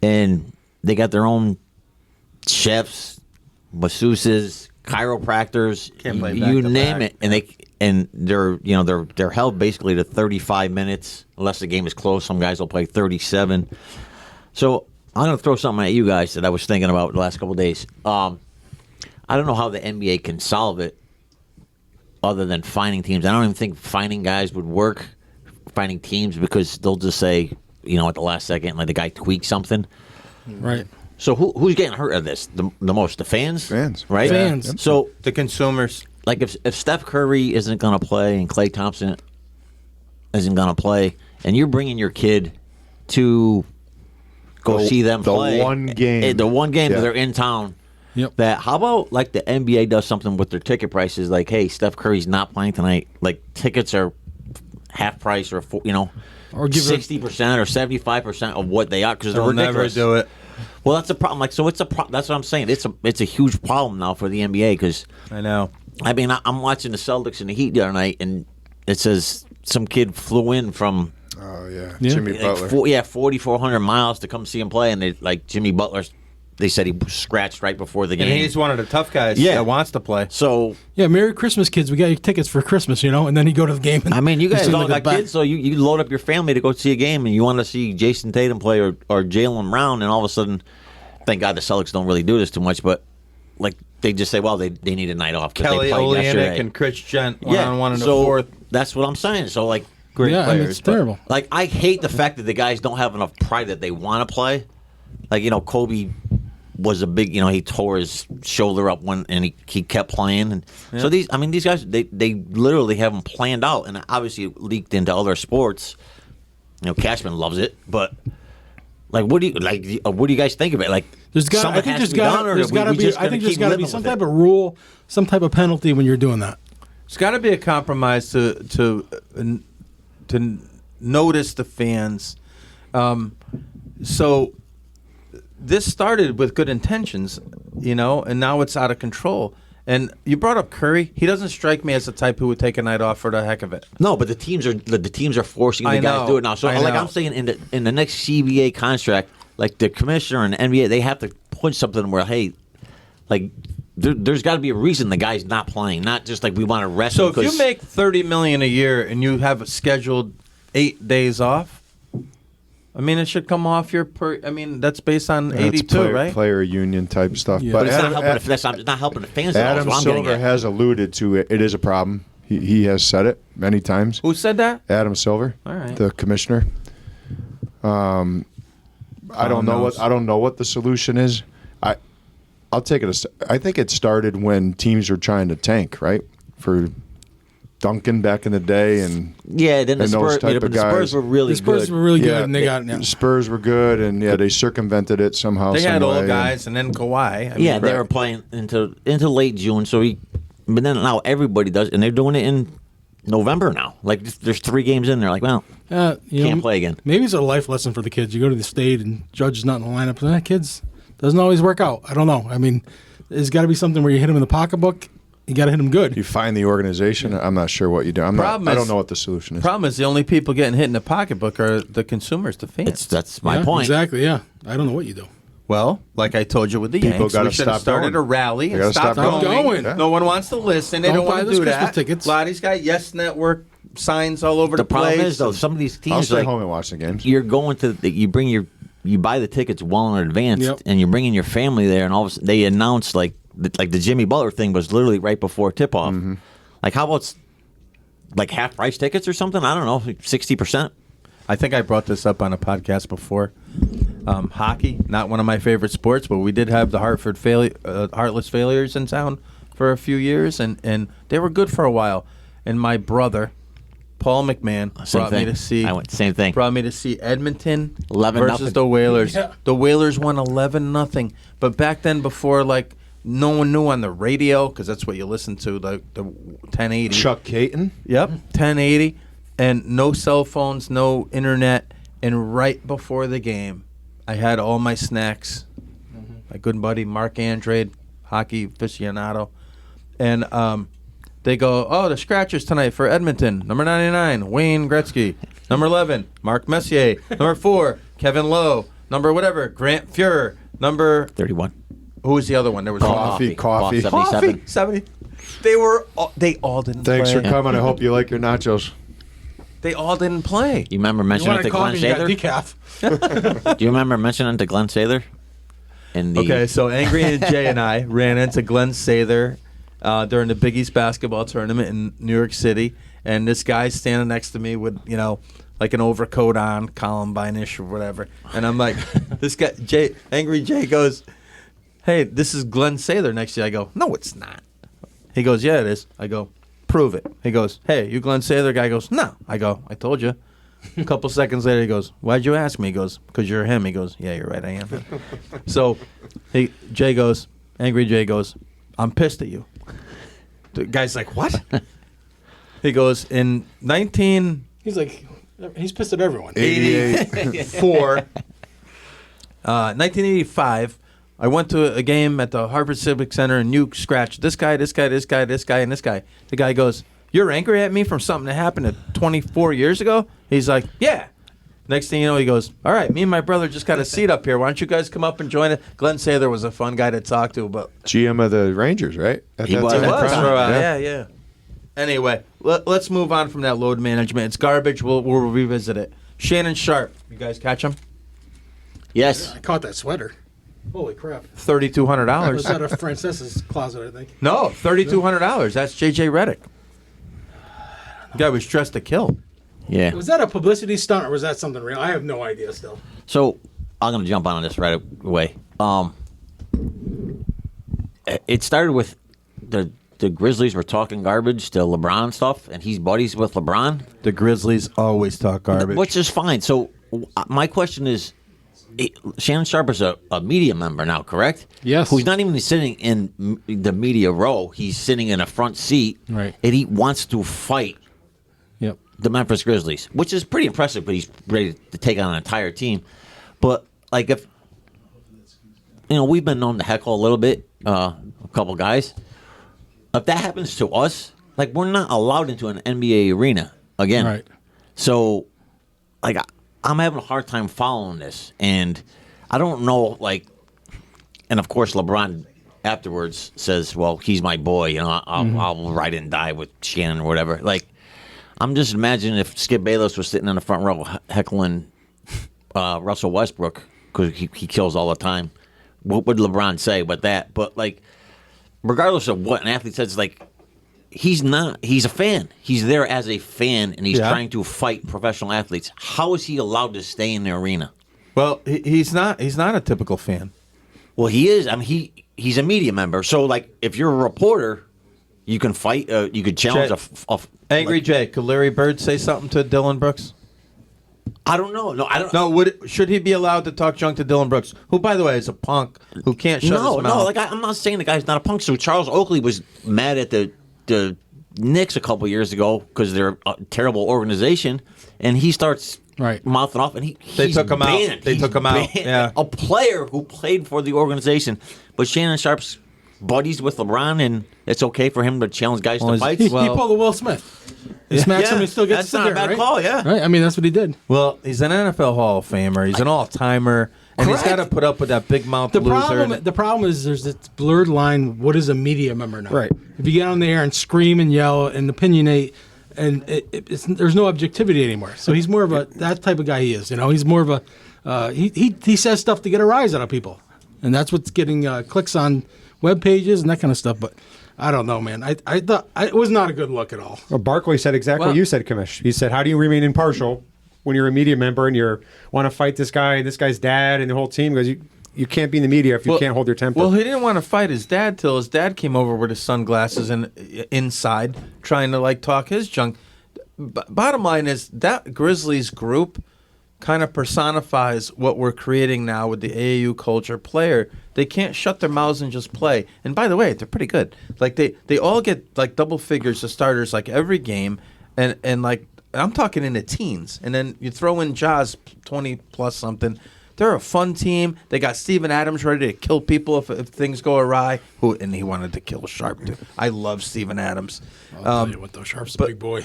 Speaker 3: And they got their own chefs, masseuses, chiropractors,
Speaker 1: Can't play
Speaker 3: you
Speaker 1: back-to-back.
Speaker 3: name it. And they're held basically to 35 minutes unless the game is close. Some guys will play 37. So I'm going to throw something at you guys that I was thinking about the last couple of days. I don't know how the NBA can solve it other than finding teams. I don't even think finding guys would work, finding teams, because they'll just say, at the last second, like the guy tweaks something.
Speaker 4: Right.
Speaker 3: So who's getting hurt of this the most? The fans?
Speaker 2: Fans.
Speaker 3: Right?
Speaker 4: Fans. Yep.
Speaker 3: So
Speaker 1: The consumers.
Speaker 3: like if Steph Curry isn't going to play and Klay Thompson isn't going to play, and you're bringing your kid to go see them
Speaker 2: the
Speaker 3: play.
Speaker 2: one game.
Speaker 3: The one game
Speaker 2: Yeah.
Speaker 3: that they're in town.
Speaker 4: Yep.
Speaker 3: That how about like the NBA does something with their ticket prices? Like, hey, Steph Curry's not playing tonight. Like tickets are half price or
Speaker 4: Or give
Speaker 3: 60% or 75% of what they are because they're
Speaker 1: They'll
Speaker 3: ridiculous.
Speaker 1: never do it.
Speaker 3: Well, that's a problem. Like, so it's a that's what I'm saying. It's a huge problem now for the NBA because
Speaker 1: I know.
Speaker 3: I mean I'm watching the Celtics and the Heat the other night, and it says some kid flew in from
Speaker 2: Oh yeah,
Speaker 4: Yeah.
Speaker 2: Jimmy
Speaker 3: like
Speaker 2: Butler.
Speaker 3: 4,400 miles to come see him play, and they like Jimmy Butler. They said he scratched right before the game.
Speaker 1: And he's one of the tough guys
Speaker 3: Yeah.
Speaker 1: that wants to play.
Speaker 3: So
Speaker 4: Yeah, Merry Christmas, kids. We got your tickets for Christmas, and then you go to the game. And
Speaker 3: I mean, you
Speaker 4: he
Speaker 3: guys
Speaker 4: seemed
Speaker 3: all
Speaker 4: like a
Speaker 3: got
Speaker 4: bat.
Speaker 3: kids, so you load up your family to go see a game, and you want to see Jason Tatum play or Jaylen Brown, and all of a sudden, thank God the Celtics don't really do this too much, but like they just say, well, they need a night off. 'Cause
Speaker 1: Kelly
Speaker 3: they played
Speaker 1: Olynyk
Speaker 3: yesterday.
Speaker 1: and Chris Gent
Speaker 3: Yeah,
Speaker 1: on one in the
Speaker 3: so
Speaker 1: fourth.
Speaker 3: that's what I'm saying. So like,
Speaker 1: Great
Speaker 4: Yeah, and
Speaker 1: players.
Speaker 4: it's
Speaker 1: but-
Speaker 4: terrible.
Speaker 3: like I hate the fact that the guys don't have enough pride that they want to play. Like Kobe was a big, he tore his shoulder up and he kept playing. And so these guys, they literally have them planned out, and obviously it leaked into other sports. Cashman loves it, but like, what do you guys think of it? Like,
Speaker 4: I think there's got to be some type of rule, some type of penalty when you're doing that.
Speaker 1: There's got to be a compromise to notice the fans. So this started with good intentions, and now it's out of control. And you brought up Curry. He doesn't strike me as the type who would take a night off for the heck of it.
Speaker 3: No, but the teams are forcing the
Speaker 1: I
Speaker 3: guys
Speaker 1: know,
Speaker 3: to do it now. So
Speaker 1: I
Speaker 3: like
Speaker 1: know.
Speaker 3: I'm saying in the next CBA contract, like the commissioner and the NBA, they have to put something where, hey, like there's got to be a reason the guy's not playing, not just like we want to rest
Speaker 1: So
Speaker 3: him.
Speaker 1: if you make $30 million a year and you have scheduled 8 days off, I mean, it should come off your that's based on
Speaker 2: That's
Speaker 1: 82, right?
Speaker 2: player union type stuff.
Speaker 4: Yeah.
Speaker 3: but it's
Speaker 2: Adam,
Speaker 3: it's not helping the fans at all.
Speaker 2: Adam
Speaker 3: That's what I'm getting
Speaker 2: Silver
Speaker 3: at.
Speaker 2: has alluded to it. It is a problem. He has said it many times.
Speaker 1: Who said that?
Speaker 2: Adam Silver,
Speaker 1: All right.
Speaker 2: the commissioner. I don't know
Speaker 1: knows?
Speaker 2: what the solution is. I'll take it. I think it started when teams were trying to tank, right? For Duncan back in the day, and
Speaker 3: Yeah, then the
Speaker 2: and those
Speaker 3: Spurs,
Speaker 2: type
Speaker 3: but
Speaker 2: of
Speaker 3: the Spurs
Speaker 2: guys.
Speaker 3: were really
Speaker 4: The Spurs
Speaker 3: good.
Speaker 4: were really good, and they got
Speaker 2: the Spurs were good, and they circumvented it somehow.
Speaker 1: They had
Speaker 2: some
Speaker 1: old
Speaker 2: way,
Speaker 1: guys and then Kawhi. I mean,
Speaker 3: Yeah, they were playing into late June. So but then now everybody does, and they're doing it in November now. Like there's 3 games in there. Like, well, can't play again.
Speaker 4: Maybe it's a life lesson for the kids. You go to the state and Judge is not in the lineup. Kids, doesn't always work out. I don't know. I mean, there's got to be something where you hit them in the pocketbook. You got to hit them good.
Speaker 2: You find the organization. I'm not sure what you do. I don't know what the solution is.
Speaker 1: Problem is, the only people getting hit in the pocketbook are the consumers, the fans.
Speaker 3: That's my
Speaker 4: Yeah,
Speaker 3: point.
Speaker 4: Exactly, yeah. I don't know what you do.
Speaker 1: Well, like I told you with the
Speaker 2: People
Speaker 1: Yanks,
Speaker 2: gotta
Speaker 1: we should have
Speaker 2: stop
Speaker 1: started
Speaker 2: going.
Speaker 1: a rally
Speaker 2: They
Speaker 1: and
Speaker 2: gotta
Speaker 1: stopped
Speaker 2: stop
Speaker 1: going.
Speaker 4: going.
Speaker 1: No one wants to listen. They
Speaker 4: Don't
Speaker 1: don't
Speaker 4: buy
Speaker 1: want to
Speaker 4: those
Speaker 1: do
Speaker 4: Christmas
Speaker 1: that.
Speaker 4: tickets.
Speaker 1: Loddy's got Yes Network signs all over
Speaker 3: The
Speaker 1: the place.
Speaker 3: problem is though, some of these
Speaker 2: I'll
Speaker 3: teams
Speaker 2: stay
Speaker 3: like
Speaker 2: home and watch the games.
Speaker 3: you're going to you buy the tickets well in advance,
Speaker 4: Yep.
Speaker 3: and you're bringing your family there, and all of a sudden they announce like the Jimmy Butler thing was literally right before tip off.
Speaker 2: Mm-hmm.
Speaker 3: Like how about like half price tickets or something? I don't know, 60%.
Speaker 1: I think I brought this up on a podcast before. Hockey, not one of my favorite sports, but we did have the Heartless Failures in town for a few years, and they were good for a while. And my brother, Paul McMahon,
Speaker 3: Same
Speaker 1: brought me
Speaker 3: thing.
Speaker 1: to see.
Speaker 3: I went same thing.
Speaker 1: Brought me to see Edmonton
Speaker 3: 11-0.
Speaker 1: versus the Whalers.
Speaker 4: Yeah.
Speaker 1: The Whalers won 11-0. But back then, before no one knew on the radio, because that's what you listen to, the 1080.
Speaker 2: Chuck Caton.
Speaker 1: Yep, 1080, and no cell phones, no internet. And right before the game, I had all my snacks. My good buddy Mark Andrade, hockey aficionado, and they go, "Oh, the scratchers tonight for Edmonton. Number 99, Wayne Gretzky. Number 11, Mark Messier. Number 4, Kevin Lowe. Number whatever, Grant Fuhrer. Number
Speaker 3: 31.
Speaker 1: who was the other one? There was
Speaker 2: Coffee.
Speaker 3: Coffee.
Speaker 1: 77. 70. They all didn't.
Speaker 2: Thanks
Speaker 1: play.
Speaker 2: for coming. I hope you like your nachos.
Speaker 1: They all didn't play.
Speaker 3: You remember
Speaker 4: You
Speaker 3: mentioning
Speaker 4: want
Speaker 3: it
Speaker 4: a
Speaker 3: to Glenn
Speaker 4: coffee, you got
Speaker 3: Sather?
Speaker 4: decaf.
Speaker 3: Do you remember mentioning it to Glenn Sather?
Speaker 1: Okay, so Angry and Jay and I ran into Glenn Sather during the Big East basketball tournament in New York City, and this guy's standing next to me with, like an overcoat on, Columbine-ish or whatever, and I'm like, this guy, Angry Jay goes, "Hey, this is Glenn Sather next to you." I go, "No, it's not." He goes, "Yeah, it is." I go, "Prove it." He goes, "Hey, you Glenn Sather?" Guy goes, "No." I go, "I told you." A couple seconds later, he goes, "Why'd you ask me?" He goes, "Because you're him." He goes, "Yeah, you're right, I am." So, Angry Jay goes, "I'm pissed at you." The guy's like, "What?" He goes, "In
Speaker 4: He's pissed at everyone.
Speaker 1: 84. 1985. I went to a game at the Harvard Civic Center, and you scratched this guy, this guy, this guy, this guy, and this guy. The guy goes, "You're angry at me from something that happened 24 years ago?" He's like, "Yeah." Next thing you know, he goes, "All right, me and my brother just got a seat up here. Why don't you guys come up and join it?" Glenn Sather was a fun guy to talk to, but
Speaker 2: GM of the Rangers, right? At
Speaker 3: He
Speaker 2: that
Speaker 3: was.
Speaker 2: time.
Speaker 3: He was
Speaker 1: for a while. Yeah. Anyway, let's move on from that load management. It's garbage. We'll revisit it. Shannon Sharp. You guys catch him?
Speaker 3: Yes.
Speaker 4: I caught that sweater. Holy crap.
Speaker 1: $3,200.
Speaker 4: Was that a Frances's closet, I think?
Speaker 1: No, $3,200. That's J.J. Redick. The guy was dressed to kill.
Speaker 3: Yeah.
Speaker 4: Was that a publicity stunt or was that something real? I have no idea still.
Speaker 3: So I'm going to jump on this right away. It started with the Grizzlies were talking garbage to LeBron stuff, and he's buddies with LeBron,
Speaker 1: The Grizzlies always talk garbage.
Speaker 3: which is fine. So my question is, Shannon Sharp is a media member now, correct?
Speaker 4: Yes.
Speaker 3: Who's not even sitting in the media row. He's sitting in a front seat,
Speaker 4: Right.
Speaker 3: and he wants to fight
Speaker 4: Yep.
Speaker 3: the Memphis Grizzlies, which is pretty impressive, but he's ready to take on an entire team. But, like, if, we've been known to heckle a little bit, a couple guys. If that happens to us, like, we're not allowed into an NBA arena again.
Speaker 4: Right.
Speaker 3: So, like, I'm having a hard time following this. And I don't know, like, and of course, LeBron afterwards says, well, he's my boy. I'll ride and die with Shannon or whatever. Like, I'm just imagining if Skip Bayless was sitting in the front row heckling Russell Westbrook because he kills all the time. What would LeBron say about that? But, like, regardless of what an athlete says, like, he's a fan. He's there as a fan, and he's trying to fight professional athletes. How is he allowed to stay in the arena?
Speaker 1: Well, he's not a typical fan.
Speaker 3: Well, he is. I mean, he's a media member. So, like, if you're a reporter, you can fight. You could challenge
Speaker 1: Angry Jay, could Larry Bird say something to Dylan Brooks?
Speaker 3: I don't know. No, I don't.
Speaker 1: No, should he be allowed to talk junk to Dylan Brooks, who, by the way, is a punk who can't shut his mouth?
Speaker 3: No. Like, I'm not saying the guy's not a punk. So Charles Oakley was mad at the Knicks a couple years ago because they're a terrible organization, and he starts mouthing off, and
Speaker 1: they
Speaker 3: he's
Speaker 1: took him
Speaker 3: banned.
Speaker 1: out. They took him out. Yeah,
Speaker 3: a player who played for the organization, but Shannon Sharp's buddies with LeBron, and it's okay for him to challenge guys to fight.
Speaker 4: He pulled a Will Smith. He smacks him and he still gets
Speaker 3: that's
Speaker 4: to sit
Speaker 3: not a
Speaker 4: there,
Speaker 3: bad
Speaker 4: right?
Speaker 3: call. Yeah,
Speaker 4: Right? I mean, that's what he did.
Speaker 1: Well, he's an NFL Hall of Famer. He's an all-timer, and he's got to put up with that big mouth
Speaker 4: The
Speaker 1: loser.
Speaker 4: problem is there's this blurred line. What is a media member now?
Speaker 6: Right.
Speaker 4: If you get on the air and scream and yell and opinionate, and there's no objectivity anymore. So he's more of that type of guy. He is. He's more of a he says stuff to get a rise out of people, and that's what's getting clicks on web pages and that kind of stuff. But I don't know, man. I thought it was not a good look at all.
Speaker 6: Well, Barkley said exactly what you said, Kamish. He said, how do you remain impartial when you're a media member and you want to fight this guy and this guy's dad and the whole team? Because you can't be in the media if you can't hold your temper.
Speaker 1: Well, he didn't want to fight his dad till his dad came over with his sunglasses and inside trying to, like, talk his junk. Bottom line is that Grizzlies group kind of personifies what we're creating now with the AAU culture player. They can't shut their mouths and just play. And by the way, they're pretty good. Like they all get like double figures of starters like every game, and like I'm talking in the teens. And then you throw in Jaws 20 plus something. They're a fun team. They got Steven Adams ready to kill people if things go awry. And he wanted to kill Sharp too. I love Steven Adams.
Speaker 4: I'll tell you what, though, Sharp's a big boy.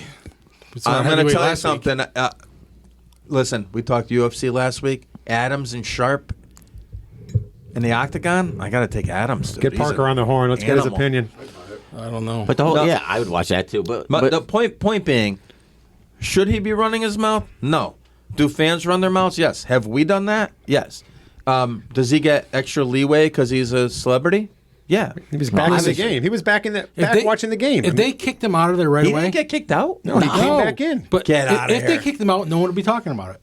Speaker 1: I'm going to tell you something. Listen, we talked UFC last week. Adams and Sharp in the octagon. I got to take Adams. Dude.
Speaker 6: Get Parker on the horn. Let's get his opinion.
Speaker 4: I don't know.
Speaker 3: but the whole I would watch that too. But
Speaker 1: the point being, should he be running his mouth? No. Do fans run their mouths? Yes. Have we done that? Yes. Does he get extra leeway because he's a celebrity? Yeah.
Speaker 6: He was back in the game. He was back watching the game.
Speaker 4: If they kicked him out of there right
Speaker 1: He
Speaker 4: away,
Speaker 1: didn't get kicked out?
Speaker 6: No, he came back in.
Speaker 4: But
Speaker 1: Get outta
Speaker 4: if they
Speaker 1: here.
Speaker 4: kicked him out, no one would be talking about it.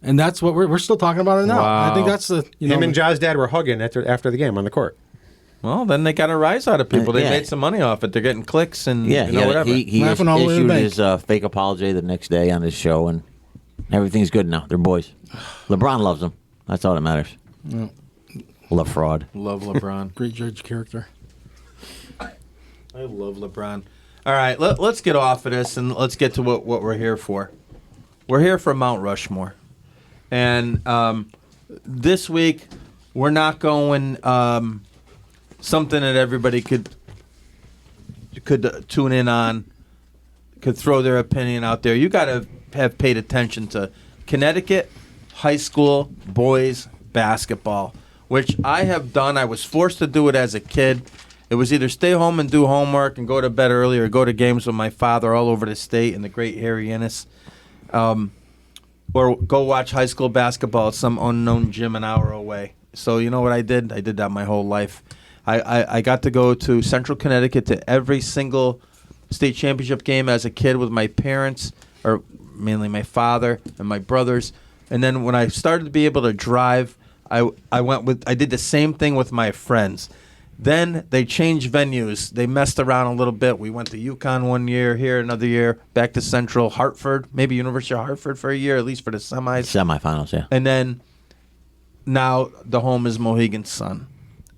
Speaker 4: And that's what we're still talking about it now.
Speaker 1: Wow.
Speaker 4: I think that's the
Speaker 6: Him and Ja's dad were hugging after the game on the court.
Speaker 1: Well, then they got a rise out of people. They
Speaker 3: Yeah.
Speaker 1: made some money off it. They're getting clicks and whatever.
Speaker 3: He
Speaker 4: Laughing all the way to
Speaker 3: issued
Speaker 4: the
Speaker 3: his fake apology the next day on his show, and everything's good now. They're boys. LeBron loves him. That's all that matters. Love fraud.
Speaker 1: Love LeBron.
Speaker 4: great judge character.
Speaker 1: I love LeBron. All right, let's get off of this and let's get to what we're here for. we're here for Mount Rushmore, and this week we're not going something that everybody could tune in on, could throw their opinion out there. You got to have paid attention to Connecticut high school boys basketball, which I have done. I was forced to do it as a kid. It was either stay home and do homework and go to bed early, or go to games with my father all over the state in the great Harry Ennis, or go watch high school basketball at some unknown gym an hour away. So you know what I did? I did that my whole life. I got to go to Central Connecticut to every single state championship game as a kid with my parents, or mainly my father and my brothers. And then when I started to be able to drive, I did the same thing with my friends. Then they changed venues. They messed around a little bit. We went to UConn one year, here another year, back to Central, Hartford, maybe University of Hartford for a year, at least for the
Speaker 3: Semifinals, yeah.
Speaker 1: And then now the home is Mohegan Sun.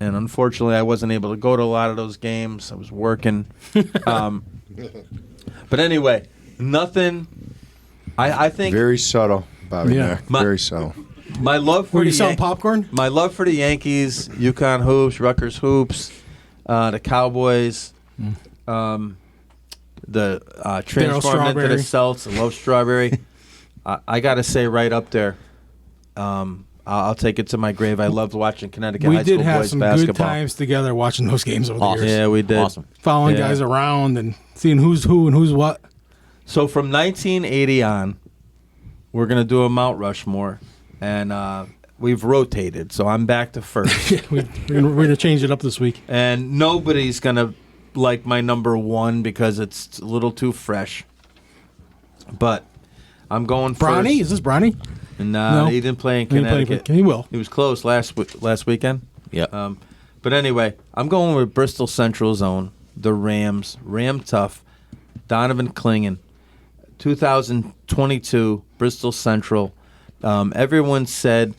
Speaker 1: And unfortunately, I wasn't able to go to a lot of those games. I was working. But anyway, nothing. I think
Speaker 2: Very subtle, Bobby.
Speaker 4: Yeah.
Speaker 2: Mack. Very subtle.
Speaker 1: my love for
Speaker 4: Were you
Speaker 1: the
Speaker 4: selling popcorn?
Speaker 1: My love for the Yankees, UConn hoops, Rutgers hoops, the Cowboys, the transformed into
Speaker 4: Strawberry.
Speaker 1: the Celts. I love Strawberry. I got to say, right up there. I'll take it to my grave. I loved watching Connecticut
Speaker 4: We
Speaker 1: high
Speaker 4: did
Speaker 1: school
Speaker 4: have
Speaker 1: boys
Speaker 4: some
Speaker 1: basketball.
Speaker 4: good times together watching those games over the
Speaker 3: Awesome.
Speaker 4: years.
Speaker 1: Yeah, we did.
Speaker 3: Awesome.
Speaker 4: Following
Speaker 1: Yeah.
Speaker 4: guys around and seeing who's who and who's what.
Speaker 1: So from 1980 on, we're going to do a Mount Rushmore, and we've rotated. So I'm back to first.
Speaker 4: Yeah, we're gonna change it up this week.
Speaker 1: And nobody's going to like my number one because it's a little too fresh. But I'm going
Speaker 4: Bronny?
Speaker 1: first.
Speaker 4: Is this Bronny?
Speaker 1: No, he didn't play in
Speaker 4: He didn't play-
Speaker 1: Connecticut.
Speaker 4: he will.
Speaker 1: He was close last weekend.
Speaker 3: Yep.
Speaker 1: But anyway, I'm going with Bristol Central Zone, the Rams, Ram Tough, Donovan Klingen, 2022, Bristol Central. Everyone said,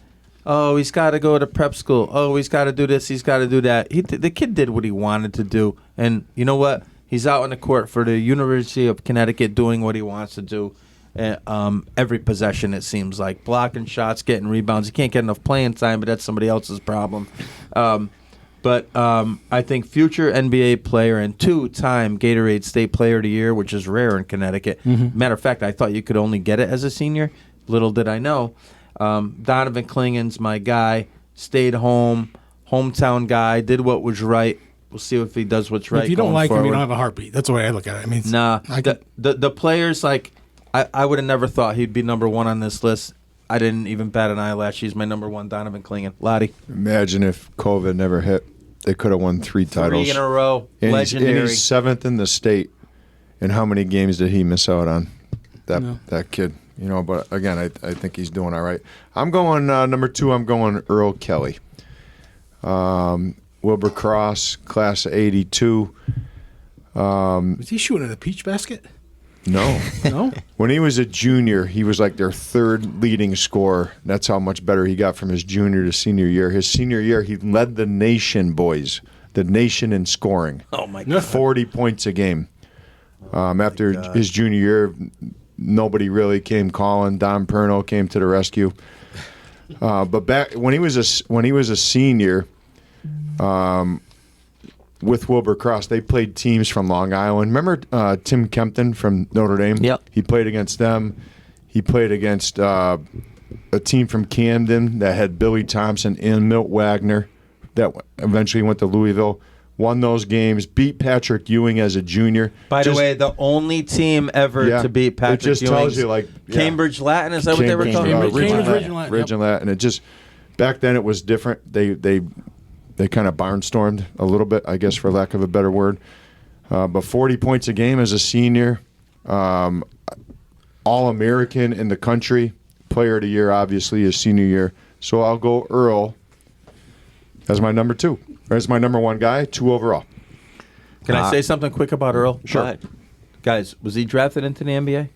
Speaker 1: oh, he's got to go to prep school. Oh, he's got to do this. He's got to do that. The kid did what he wanted to do. And you know what? He's out on the court for the University of Connecticut doing what he wants to do. Every possession, it seems like. Blocking shots, getting rebounds. He can't get enough playing time, but that's somebody else's problem. But I think future NBA player and two-time Gatorade State Player of the Year, which is rare in Connecticut.
Speaker 4: Mm-hmm.
Speaker 1: Matter of fact, I thought you could only get it as a senior. Little did I know. Donovan Klingen's my guy. Stayed home. Hometown guy. Did what was right. We'll see if he does what's right.
Speaker 4: If you don't
Speaker 1: going
Speaker 4: like him, you
Speaker 1: forward.
Speaker 4: don't have a heartbeat. That's the way I look at it. I mean,
Speaker 1: Nah,
Speaker 4: I could-
Speaker 1: the players, like, I would have never thought he'd be number one on this list. I didn't even bat an eyelash. He's my number one, Donovan Klingen. Loddy.
Speaker 2: Imagine if COVID never hit. They could have won 3 titles.
Speaker 1: 3 in a row.
Speaker 2: And
Speaker 1: Legendary.
Speaker 2: he's 7th in the state. And how many games did he miss out on? That kid. You know, but again, I think he's doing all right. I'm going number 2. I'm going Earl Kelly. Wilbur Cross, class of 82.
Speaker 4: was he shooting in a peach basket?
Speaker 2: No.
Speaker 4: No.
Speaker 2: When he was a junior, he was like their 3rd leading scorer. That's how much better he got from his junior to senior year. His senior year, he led the nation, boys, the nation in scoring.
Speaker 1: Oh, my God.
Speaker 2: 40 points a game. After his junior year, nobody really came calling. Don Perno came to the rescue. But back when he was a senior, with Wilbur Cross, they played teams from Long Island. Remember Tim Kempton from Notre Dame?
Speaker 3: Yep.
Speaker 2: He played against them. He played against a team from Camden that had Billy Thompson and Milt Wagner that eventually went to Louisville. Won those games, beat Patrick Ewing as a junior.
Speaker 1: By the way, the only team ever
Speaker 2: Yeah,
Speaker 1: to beat Patrick
Speaker 2: it just
Speaker 1: Ewing's
Speaker 2: tells you, like, yeah.
Speaker 1: Cambridge Latin, is that what they were called?
Speaker 4: Cambridge Latin.
Speaker 2: Ridge and Latin. It just back then it was different. They kind of barnstormed a little bit, I guess, for lack of a better word. But 40 points a game as a senior, All-American in the country, player of the year, obviously, his senior year. So I'll go Earl as my number 2. Or as my number 1 guy, 2 overall.
Speaker 1: Can I say something quick about Earl?
Speaker 2: Sure.
Speaker 1: Guys, was he drafted into the NBA?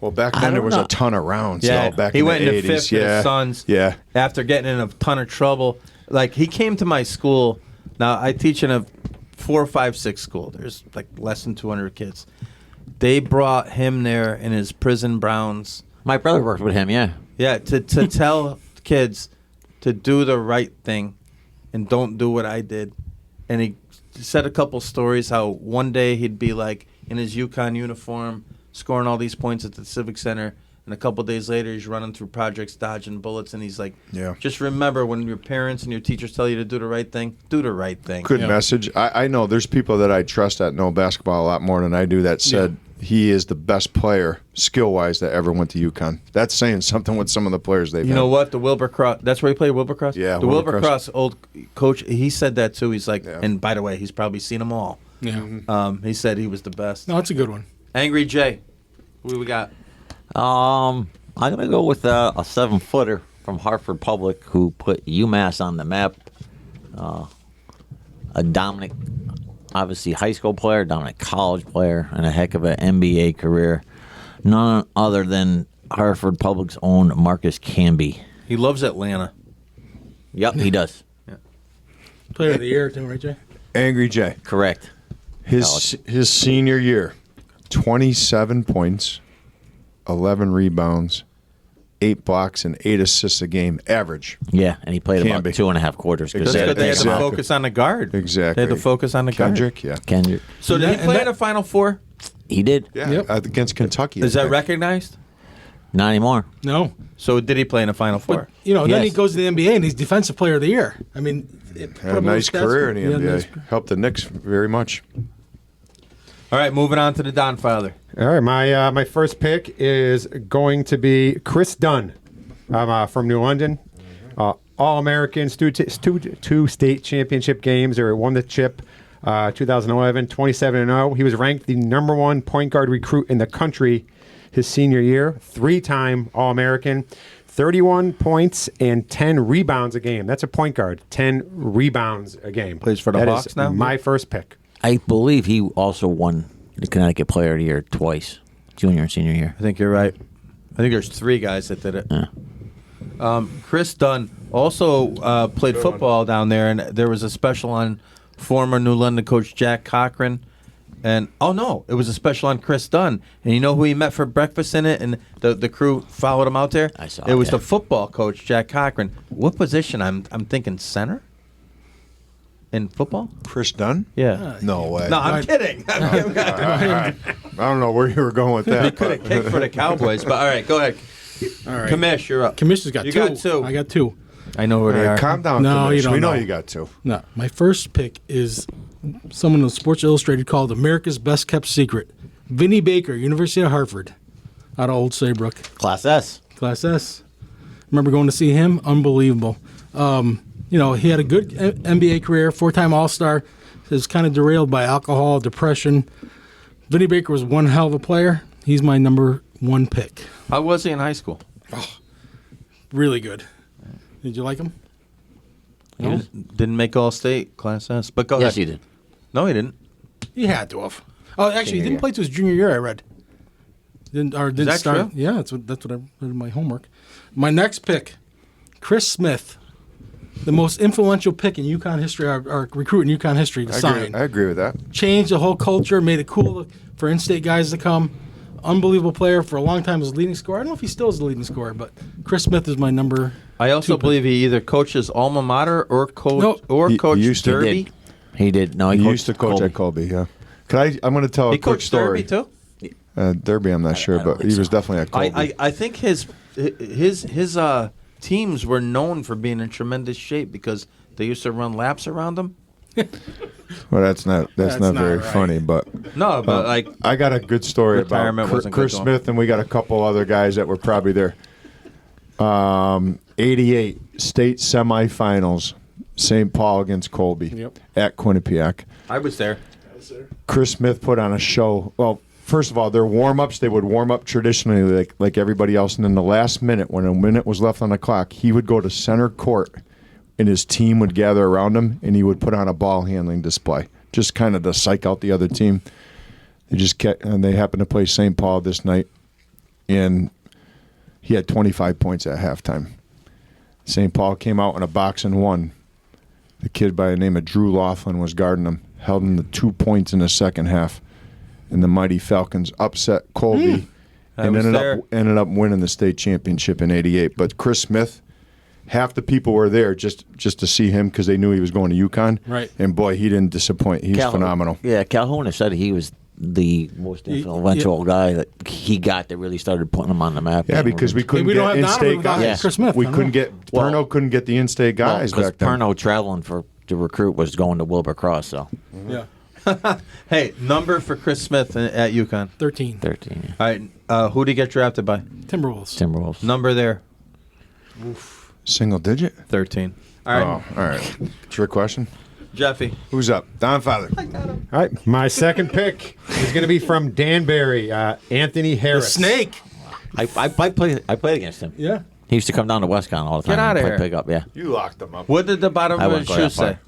Speaker 2: Well, back then there
Speaker 3: don't
Speaker 2: was
Speaker 3: know.
Speaker 2: a ton of rounds.
Speaker 1: Yeah,
Speaker 2: Back
Speaker 1: he
Speaker 2: in
Speaker 1: went
Speaker 2: the
Speaker 1: into
Speaker 2: 80s.
Speaker 1: fifth for the Suns.
Speaker 2: Yeah.
Speaker 1: After getting in a ton of trouble. Like, he came to my school. Now, I teach in a 4, 5, 6 school. There's, like, less than 200 kids. They brought him there in his prison browns.
Speaker 3: My brother worked with him. Yeah.
Speaker 1: Yeah, to tell kids to do the right thing and don't do what I did. And he said a couple stories how one day he'd be like in his UConn uniform scoring all these points at the Civic Center, and a couple days later he's running through projects dodging bullets, and he's like, just remember when your parents and your teachers tell you to do the right thing, do the right thing.
Speaker 2: Good message. I know there's people that I trust that know basketball a lot more than I do that said he is the best player, skill-wise, that ever went to UConn. That's saying something with some of the players they've had.
Speaker 1: You know what? The Wilbur-Cross, that's where he played Wilbur-Cross?
Speaker 2: Yeah,
Speaker 1: the
Speaker 2: Wilbur-Cross.
Speaker 1: Wilbur-Cross old coach, he said that too. He's like, and by the way, he's probably seen them all.
Speaker 4: Yeah.
Speaker 1: He said he was the best.
Speaker 4: No, it's a good one.
Speaker 1: Angry Jay, who do we got?
Speaker 3: I'm gonna go with a 7-footer from Hartford Public who put UMass on the map. A dominant, obviously high school player, dominant college player, and a heck of an NBA career. None other than Hartford Public's own Marcus Camby.
Speaker 1: He loves Atlanta.
Speaker 3: Yep, he does.
Speaker 4: Player of the year, too, right, Jay?
Speaker 2: Angry Jay.
Speaker 3: Correct.
Speaker 2: His senior year, 27 points, 11 rebounds, 8 blocks, and 8 assists a game, average.
Speaker 3: Yeah, and he played
Speaker 2: Can
Speaker 3: about
Speaker 2: be.
Speaker 3: 2.5 quarters.
Speaker 1: That's good. They had to
Speaker 2: Exactly.
Speaker 1: focus on the guard.
Speaker 2: Exactly.
Speaker 1: They had to focus on the
Speaker 2: Kendrick, yeah.
Speaker 3: Kendrick.
Speaker 1: guard. So did he play in the Final Four?
Speaker 3: He did.
Speaker 2: Yeah,
Speaker 4: Yep.
Speaker 2: against Kentucky.
Speaker 1: Is
Speaker 2: I
Speaker 1: that
Speaker 2: think.
Speaker 1: recognized?
Speaker 3: Not anymore.
Speaker 4: No.
Speaker 1: So did he play in the Final Four?
Speaker 4: Then he
Speaker 3: Yes.
Speaker 4: goes to the NBA and he's Defensive Player of the Year. I mean,
Speaker 2: Had a nice career in the NBA.
Speaker 4: nice-
Speaker 2: Helped the Knicks very much.
Speaker 1: All right, moving on to the Don Father.
Speaker 6: All right, my first pick is going to be Chris Dunn from New London. All-American, two state championship games, or won the chip 2011, 27-0. He was ranked the #1 point guard recruit in the country his senior year, 3-time All-American, 31 points and 10 rebounds a game. That's a point guard, 10 rebounds a game.
Speaker 1: Plays for the
Speaker 6: That
Speaker 1: Hawks
Speaker 6: is
Speaker 1: now?
Speaker 6: my first pick.
Speaker 3: I believe he also won the Connecticut Player of the Year twice, junior and senior year.
Speaker 1: I think you're right. I think there's 3 guys that did it.
Speaker 3: Yeah.
Speaker 1: Chris Dunn also played football down there, and there was a special on former New London coach Jack Cochran. And, it was a special on Chris Dunn. And you know who he met for breakfast in it? And the crew followed him out there?
Speaker 3: I saw
Speaker 1: it. Was
Speaker 3: that.
Speaker 1: the football coach, Jack Cochran. What position? I'm thinking center? In football?
Speaker 2: Chris Dunn?
Speaker 1: Yeah.
Speaker 2: No way.
Speaker 1: No, I'm kidding.
Speaker 2: I don't know where you were going with that.
Speaker 1: He could have kicked for the Cowboys. But, all right, go ahead.
Speaker 4: All right.
Speaker 1: Commish, you're up.
Speaker 4: Commission's got
Speaker 1: You
Speaker 4: 2.
Speaker 1: got 2.
Speaker 4: I got 2.
Speaker 1: I know where
Speaker 2: All
Speaker 1: they
Speaker 2: right,
Speaker 1: are.
Speaker 2: calm down,
Speaker 4: No,
Speaker 2: Kamish.
Speaker 4: you don't
Speaker 2: We know
Speaker 4: know.
Speaker 2: you got 2.
Speaker 4: No, my first pick is someone in Sports Illustrated called America's Best Kept Secret. Vinny Baker, University of Hartford, out of Old Saybrook.
Speaker 3: Class S.
Speaker 4: Class S. Remember going to see him? Unbelievable. He had a good NBA career, 4-time All-Star. It was kind of derailed by alcohol, depression. Vinny Baker was one hell of a player. He's my #1 pick.
Speaker 1: How was he in high school?
Speaker 4: Really good. Did you like him?
Speaker 1: He didn't make All-State, Class S. But go
Speaker 3: Yes,
Speaker 1: ahead.
Speaker 3: he did.
Speaker 1: No, he didn't.
Speaker 4: He had to have. Oh, actually, he didn't play to his junior year, I read. Didn't
Speaker 1: that
Speaker 4: start.
Speaker 1: true?
Speaker 4: Yeah, that's what I read in my homework. My next pick, Chris Smith, the most influential pick in UConn history, or recruit in UConn history to sign.
Speaker 2: I agree with that.
Speaker 4: Changed the whole culture, made it cool for in-state guys to come. Unbelievable player for a long time as leading scorer. I don't know if he still is the leading scorer, but Chris Smith is my number.
Speaker 1: I also
Speaker 4: 2 pick.
Speaker 1: believe he either coaches alma mater or coach
Speaker 4: No.
Speaker 2: He
Speaker 1: coached
Speaker 2: used to.
Speaker 1: Derby.
Speaker 3: He did. No,
Speaker 2: He
Speaker 3: coached
Speaker 2: used to coach at Colby, yeah. I'm going to tell
Speaker 1: He
Speaker 2: a quick
Speaker 1: coached
Speaker 2: story.
Speaker 1: Derby too.
Speaker 2: Derby, I'm not sure,
Speaker 3: I don't
Speaker 2: but
Speaker 3: think
Speaker 2: he was
Speaker 3: so.
Speaker 2: definitely at Colby.
Speaker 1: I think his teams were known for being in tremendous shape because they used to run laps around them.
Speaker 2: Well, that's not
Speaker 4: not
Speaker 2: very
Speaker 4: right.
Speaker 2: funny, but
Speaker 1: No, but
Speaker 2: I got a good story about
Speaker 1: Retirement wasn't good
Speaker 2: Chris
Speaker 1: to him.
Speaker 2: Smith, and we got a couple other guys that were probably there. 88 state semifinals, St. Paul against Colby
Speaker 4: Yep.
Speaker 2: at Quinnipiac.
Speaker 1: I was there.
Speaker 2: Chris Smith put on a show. Well, first of all, their warm-ups, they would warm up traditionally like everybody else, and then the last minute, when a minute was left on the clock, he would go to center court, and his team would gather around him, and he would put on a ball handling display, just kind of to psych out the other team. They happened to play St. Paul this night, and he had 25 points at halftime. St. Paul came out in a box and won. The kid by the name of Drew Laughlin was guarding him, held him to 2 points in the second half. and the mighty Falcons upset Colby
Speaker 1: I
Speaker 2: and
Speaker 1: was
Speaker 2: ended up winning the state championship in '88. But Chris Smith, half the people were there just to see him because they knew he was going to UConn.
Speaker 4: Right.
Speaker 2: And boy, he didn't disappoint. He's phenomenal.
Speaker 3: Yeah, Calhoun has said he was the most influential guy that he got that really started putting him on the map.
Speaker 2: Yeah, because we couldn't get in-state guys.
Speaker 3: Yeah.
Speaker 4: Chris Smith.
Speaker 2: We couldn't get Perno couldn't get the in-state guys back then.
Speaker 3: Perno traveling to recruit was going to Wilbur Cross, so
Speaker 4: Yeah.
Speaker 1: Hey, number for Chris Smith at UConn.
Speaker 4: 13.
Speaker 3: 13.
Speaker 1: All right, who did he get drafted by?
Speaker 4: Timberwolves.
Speaker 1: Number there,
Speaker 2: Single digit?
Speaker 1: 13. All right,
Speaker 2: Oh, all right. Trick question.
Speaker 1: Jeffy.
Speaker 2: Who's up? Don Father.
Speaker 6: All right, my second pick is going to be from Danbury, Anthony
Speaker 4: The
Speaker 6: Harris.
Speaker 4: Snake.
Speaker 3: I played against him.
Speaker 4: Yeah.
Speaker 3: He used to come down to WestCon all the time.
Speaker 1: Get outta
Speaker 3: and
Speaker 1: here.
Speaker 3: Pick up, yeah.
Speaker 2: You locked them up.
Speaker 1: What did the bottom
Speaker 3: I
Speaker 1: of his
Speaker 3: wouldn't go
Speaker 1: shoe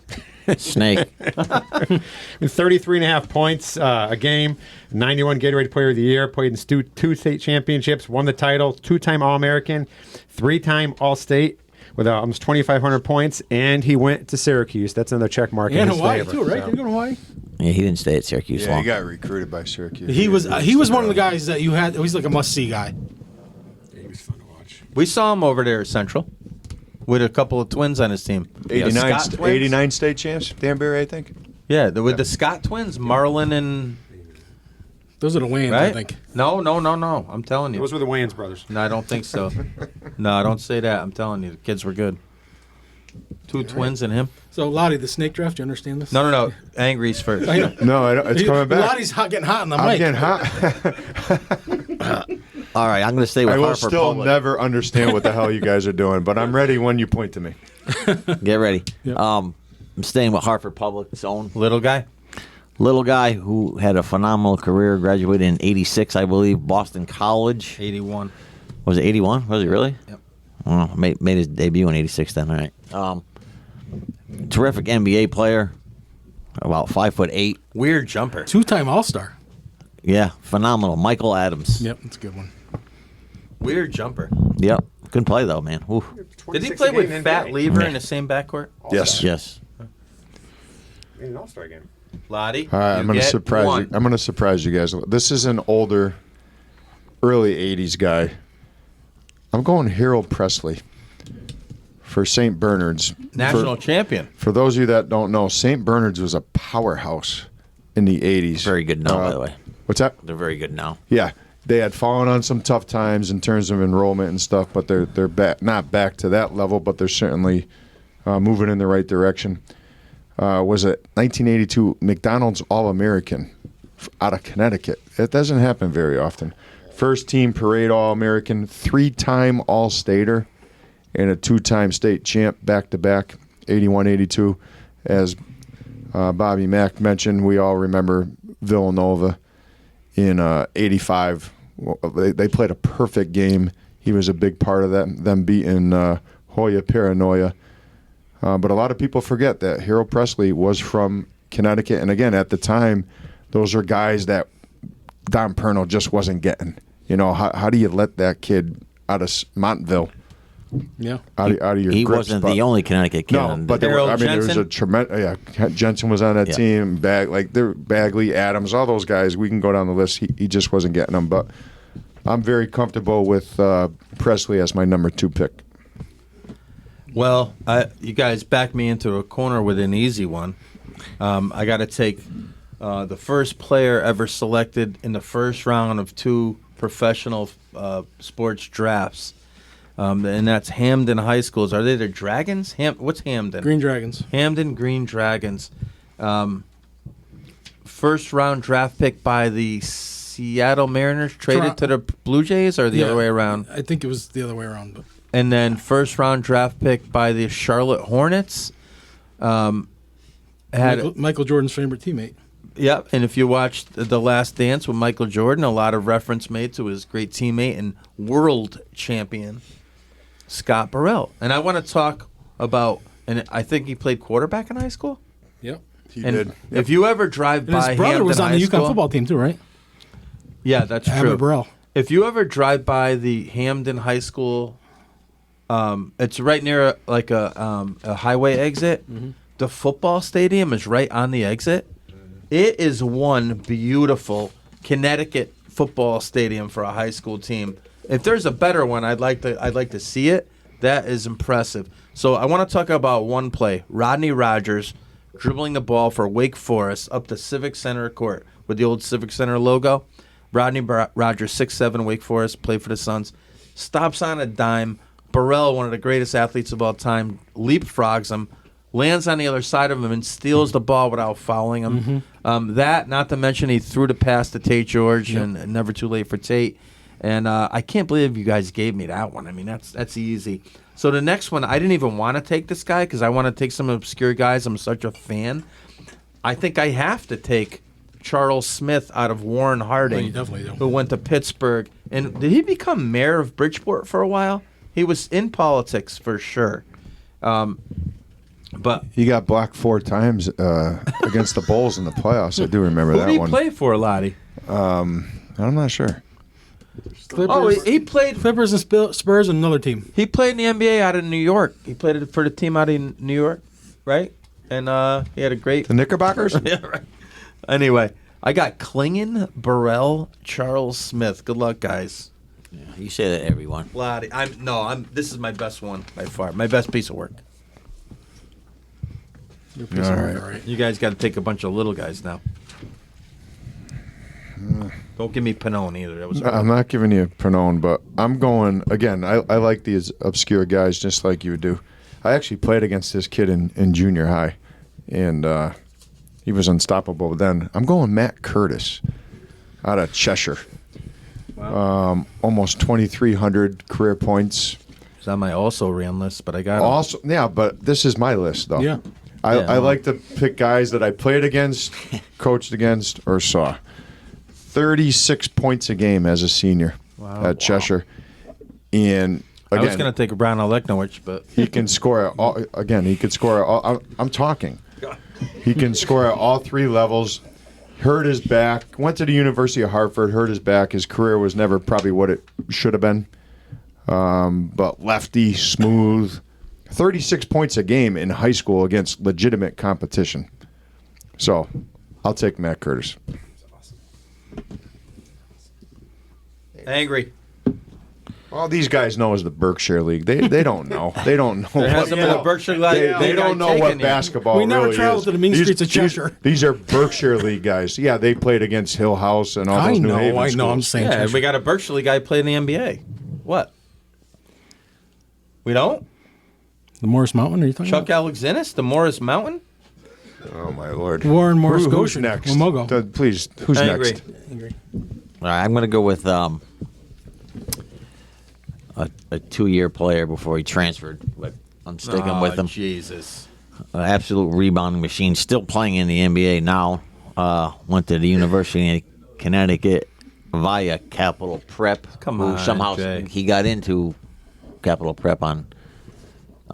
Speaker 3: that
Speaker 1: say?
Speaker 3: Snake.
Speaker 6: 33.5 points a game, 91 Gatorade Player of the Year, played in two state championships, won the title, 2-time All-American, 3-time All-State with almost 2,500 points, and he went to Syracuse. That's another check mark in
Speaker 4: And
Speaker 6: his
Speaker 4: Hawaii,
Speaker 6: favor.
Speaker 4: too, right?
Speaker 6: So.
Speaker 4: Did he go to Hawaii?
Speaker 3: Yeah, he didn't stay at Syracuse
Speaker 2: Yeah,
Speaker 3: long.
Speaker 2: he got recruited by Syracuse.
Speaker 4: He was one of the guys that you had. He's like a must-see guy.
Speaker 6: He was fun to watch.
Speaker 1: We saw him over there at Central with a couple of twins on his team.
Speaker 2: 89,
Speaker 1: Scott twins.
Speaker 2: 89 state champs, Danbury, I think.
Speaker 1: Yeah, with the Scott twins, Marlon and
Speaker 4: Those are the Wayans,
Speaker 1: right.
Speaker 4: I think.
Speaker 1: No. I'm telling you.
Speaker 6: Those were the Wayans brothers.
Speaker 1: No, I don't think so. No, I don't say that. I'm telling you, the kids were good. Two twins and him.
Speaker 4: So, Loddy, the snake draft, do you understand this?
Speaker 1: No. Angry's first.
Speaker 4: I know.
Speaker 2: No, I don't, it's coming back.
Speaker 4: Lottie's getting hot on the
Speaker 2: I'm
Speaker 4: mic.
Speaker 2: getting hot.
Speaker 3: All right, I'm going to stay with
Speaker 2: I will
Speaker 3: Harper
Speaker 2: still
Speaker 3: Public.
Speaker 2: never understand what the hell you guys are doing, but I'm ready when you point to me.
Speaker 3: Get ready.
Speaker 4: Yep.
Speaker 3: I'm staying with Hartford Public's own
Speaker 1: Little guy.
Speaker 3: little guy who had a phenomenal career, graduated in 86, I believe, Boston College.
Speaker 1: 81.
Speaker 3: Was it 81? Was it really?
Speaker 1: Yep.
Speaker 3: Well, made his debut in 86 then, all right. Terrific NBA player, about 5'8".
Speaker 1: Weird jumper.
Speaker 4: 2-time All-Star.
Speaker 3: Yeah, phenomenal. Michael Adams.
Speaker 4: Yep, that's a good one.
Speaker 1: Weird jumper.
Speaker 3: Yep. Couldn't play, though, man. Oof.
Speaker 1: Did he play with
Speaker 6: NBA.
Speaker 1: Fat Lever in the same backcourt?
Speaker 2: Yes.
Speaker 3: Yes.
Speaker 6: In an All-Star game.
Speaker 1: Lottie.
Speaker 2: All right, I'm going to surprise you. I'm going to surprise you guys. This is an older, early '80s guy. I'm going Harold Presley for St. Bernard's.
Speaker 1: National champion.
Speaker 2: For those of you that don't know, St. Bernard's was a powerhouse in the '80s.
Speaker 3: Very good now, by the way.
Speaker 2: What's that?
Speaker 3: They're very good now.
Speaker 2: Yeah, they had fallen on some tough times in terms of enrollment and stuff, but they're back, not back to that level, but they're certainly moving in the right direction. Was it 1982 McDonald's All-American out of Connecticut? It doesn't happen very often. First team parade All-American, 3-time All-Stater, and a 2-time state champ back-to-back, 81-82. As Bobby Mack mentioned, we all remember Villanova in 85. They played a perfect game. He was a big part of that, them beating Hoya Paranoia. But a lot of people forget that Harold Presley was from Connecticut. And again, at the time, those are guys that Don Perno just wasn't getting. You know, how do you let that kid out of Montville?
Speaker 4: Yeah.
Speaker 2: Out of your
Speaker 3: He
Speaker 2: grip
Speaker 3: wasn't
Speaker 2: spot?
Speaker 3: the only Connecticut kid.
Speaker 2: No,
Speaker 3: on
Speaker 2: but
Speaker 3: the-
Speaker 2: there
Speaker 1: Harold
Speaker 2: there was a
Speaker 1: Jensen?
Speaker 2: tremendous. Yeah, Jensen was on that
Speaker 3: Yeah.
Speaker 2: team. Bagley, Adams, all those guys. We can go down the list. He just wasn't getting them. But I'm very comfortable with Presley as my number 2 pick.
Speaker 1: Well, you guys backed me into a corner with an easy one. I got to take the first player ever selected in the first round of 2 professional sports drafts, and that's Hamden High Schools. Are they the Dragons? What's Hamden?
Speaker 4: Green Dragons.
Speaker 1: Hamden Green Dragons. First round draft pick by the Seattle Mariners, traded to the Blue Jays, or the other way around?
Speaker 4: I think it was the other way around. But
Speaker 1: And then first round draft pick by the Charlotte Hornets.
Speaker 4: Michael Jordan's favorite teammate.
Speaker 1: Yep, and if you watched The Last Dance with Michael Jordan, a lot of reference made to his great teammate and world champion, Scott Burrell. And I want to talk about, and I think he played quarterback in high school.
Speaker 4: Yep.
Speaker 2: He
Speaker 1: And
Speaker 2: did.
Speaker 1: if you ever drive
Speaker 4: And
Speaker 1: by
Speaker 4: his brother
Speaker 1: Hamden
Speaker 4: was on
Speaker 1: High
Speaker 4: the
Speaker 1: School,
Speaker 4: UConn football team too, right?
Speaker 1: Yeah, that's
Speaker 4: Abbott
Speaker 1: true.
Speaker 4: Burrell.
Speaker 1: If you ever drive by the Hamden High School, it's right near a highway exit.
Speaker 4: Mm-hmm.
Speaker 1: The football stadium is right on the exit. It is one beautiful Connecticut football stadium for a high school team. If there's a better one, I'd like to see it. That is impressive. So I want to talk about one play. Rodney Rogers dribbling the ball for Wake Forest up the Civic Center court with the old Civic Center logo. Rodney Rogers, 6'7", Wake Forest, played for the Suns. Stops on a dime. Burrell, one of the greatest athletes of all time, leapfrogs him, lands on the other side of him, and steals the ball without fouling him. That, not to mention, he threw the pass to Tate George, and never too late for Tate. And I can't believe you guys gave me that one. I mean, that's easy. So the next one, I didn't even want to take this guy because I want to take some obscure guys. I'm such a fan. I think I have to take Charles Smith out of Warren Harding,
Speaker 4: you definitely do.
Speaker 1: who went to Pittsburgh. And did he become mayor of Bridgeport for a while? He was in politics for sure. But
Speaker 2: He got blocked 4 times against the Bulls in the playoffs. I do remember
Speaker 1: who
Speaker 2: that
Speaker 1: did he
Speaker 2: one.
Speaker 1: play for, Loddy?
Speaker 2: I'm not sure.
Speaker 4: Clippers,
Speaker 1: Oh, he played.
Speaker 4: Clippers and Spurs and another team.
Speaker 1: He played in the NBA out of New York. He played for the team out in New York, right? And he had a great.
Speaker 2: The Knickerbockers?
Speaker 1: Yeah, right. Anyway, I got Klingon, Burrell, Charles Smith. Good luck, guys.
Speaker 3: You say that, everyone.
Speaker 1: Lottie, This is my best one by far. My best piece of work.
Speaker 4: Your piece of
Speaker 2: All
Speaker 4: work,
Speaker 2: right.
Speaker 4: all right.
Speaker 1: You guys got to take a bunch of little guys now. Don't give me Pannone either. That was.
Speaker 2: I'm not giving you Pernone, but I'm going, again, I like these obscure guys just like you do. I actually played against this kid in junior high, and he was unstoppable then. I'm going Matt Curtis out of Cheshire.
Speaker 1: Wow.
Speaker 2: Almost 2,300 career points.
Speaker 1: It's on my also ran list, but I got him.
Speaker 2: Also, yeah, but this is my list, though.
Speaker 4: Yeah.
Speaker 2: I like to pick guys that I played against, coached against, or saw. 36 points a game as a senior at Cheshire. And
Speaker 1: I was
Speaker 2: again,
Speaker 1: going to take Brown Olegnowicz, but
Speaker 2: he can score at all, again, he could score at all, I'm talking. He can score at all 3 levels. Hurt his back, went to the University of Hartford, hurt his back. His career was never probably what it should have been. But lefty, smooth. 36 points a game in high school against legitimate competition. So, I'll take Matt Curtis.
Speaker 1: angry.
Speaker 2: All these guys know is the Berkshire League. They don't know. They don't know.
Speaker 1: There hasn't been a Berkshire League.
Speaker 2: They don't know what basketball
Speaker 4: We never
Speaker 2: really
Speaker 4: traveled
Speaker 2: is.
Speaker 4: to the mean streets of Cheshire.
Speaker 2: These are Berkshire League guys. Yeah, they played against Hill House and all those New Haven
Speaker 4: I
Speaker 2: schools.
Speaker 4: know. I'm saying
Speaker 1: Yeah,
Speaker 4: Cheshire.
Speaker 1: we got a Berkshire League guy playing in the NBA. What? We don't?
Speaker 4: The Morris Mountain, are you talking
Speaker 1: Chuck
Speaker 4: about?
Speaker 1: Alexanis, the Morris Mountain?
Speaker 2: Oh my lord.
Speaker 4: Warren Morris
Speaker 2: Who's
Speaker 4: Goshen.
Speaker 2: next?
Speaker 4: Wamogo.
Speaker 2: Please, who's
Speaker 1: Angry.
Speaker 2: next?
Speaker 3: All right, I'm going to go with a 2-year player before he transferred, but I'm sticking with him.
Speaker 1: Jesus.
Speaker 3: An absolute rebounding machine, still playing in the NBA now. Went to the University of Connecticut via Capital Prep.
Speaker 1: Come
Speaker 3: who
Speaker 1: on,
Speaker 3: somehow
Speaker 1: Jay.
Speaker 3: he got into Capital Prep on.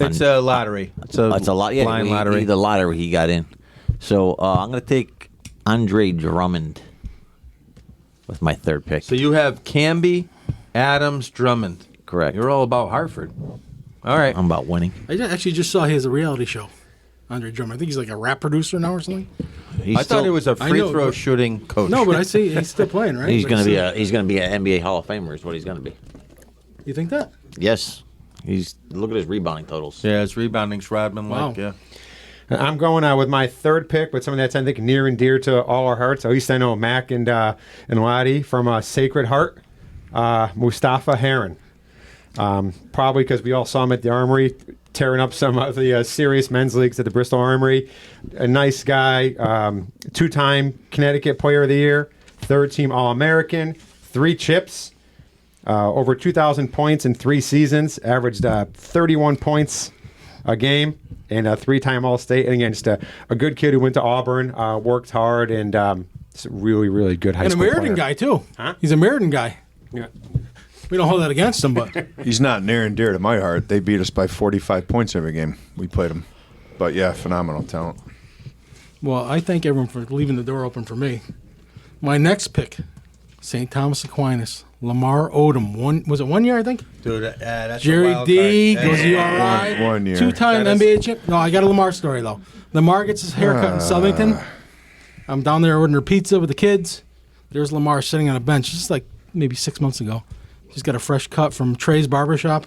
Speaker 1: It's a lottery. It's a
Speaker 3: lot. Yeah,
Speaker 1: blind lottery.
Speaker 3: The lottery he got in. So I'm going to take Andre Drummond with my 3rd pick.
Speaker 1: So you have Camby, Adams, Drummond.
Speaker 3: Correct.
Speaker 1: You're all about Hartford. All right.
Speaker 3: I'm about winning.
Speaker 4: I actually just saw he has a reality show. Andre Drummond. I think he's like a rap producer now or something.
Speaker 3: He's
Speaker 1: I thought he was a
Speaker 4: I
Speaker 1: free
Speaker 4: know,
Speaker 1: throw
Speaker 4: but-
Speaker 1: shooting coach.
Speaker 4: No, but I see he's still playing, right?
Speaker 3: He's
Speaker 4: Like,
Speaker 3: going to be
Speaker 4: so-
Speaker 3: he's going to be an NBA Hall of Famer. Is what he's going to be.
Speaker 4: You think that?
Speaker 3: Yes. Look at his rebounding totals.
Speaker 1: Yeah, his rebounding's Rodman like,
Speaker 4: Wow.
Speaker 1: yeah.
Speaker 6: I'm going with my 3rd pick, but something that's I think near and dear to all our hearts. At least I know Mac and Loddy from Sacred Heart, Mustafa Heron. Probably because we all saw him at the Armory tearing up some of the serious men's leagues at the Bristol Armory. A nice guy, 2-time Connecticut Player of the Year, 3rd-team All-American, 3 chips. Over 2,000 points in 3 seasons, averaged 31 points a game, and a 3-time All-State. And again, just a good kid who went to Auburn, worked hard, and just a really, really good high
Speaker 4: And a
Speaker 6: school
Speaker 4: Meriden
Speaker 6: player.
Speaker 4: guy, too.
Speaker 6: Huh?
Speaker 4: He's a Meriden guy.
Speaker 6: Yeah.
Speaker 4: We don't hold that against him, but
Speaker 2: He's not near and dear to my heart. They beat us by 45 points every game we played them. But yeah, phenomenal talent.
Speaker 4: well, I thank everyone for leaving the door open for me. My next pick, St. Thomas Aquinas, Lamar Odom. Was it 1 year, I think?
Speaker 1: Dude, that's a
Speaker 4: Jerry
Speaker 1: wild
Speaker 4: D
Speaker 1: card.
Speaker 4: goes
Speaker 1: Hey,
Speaker 4: URI.
Speaker 2: One year.
Speaker 4: 2-time
Speaker 1: That is-
Speaker 4: NBA champ. No, I got a Lamar story, though. Lamar gets his haircut in Southington. I'm down there ordering pizza with the kids. there's Lamar sitting on a bench just like maybe 6 months ago. He's got a fresh cut from Trey's Barbershop.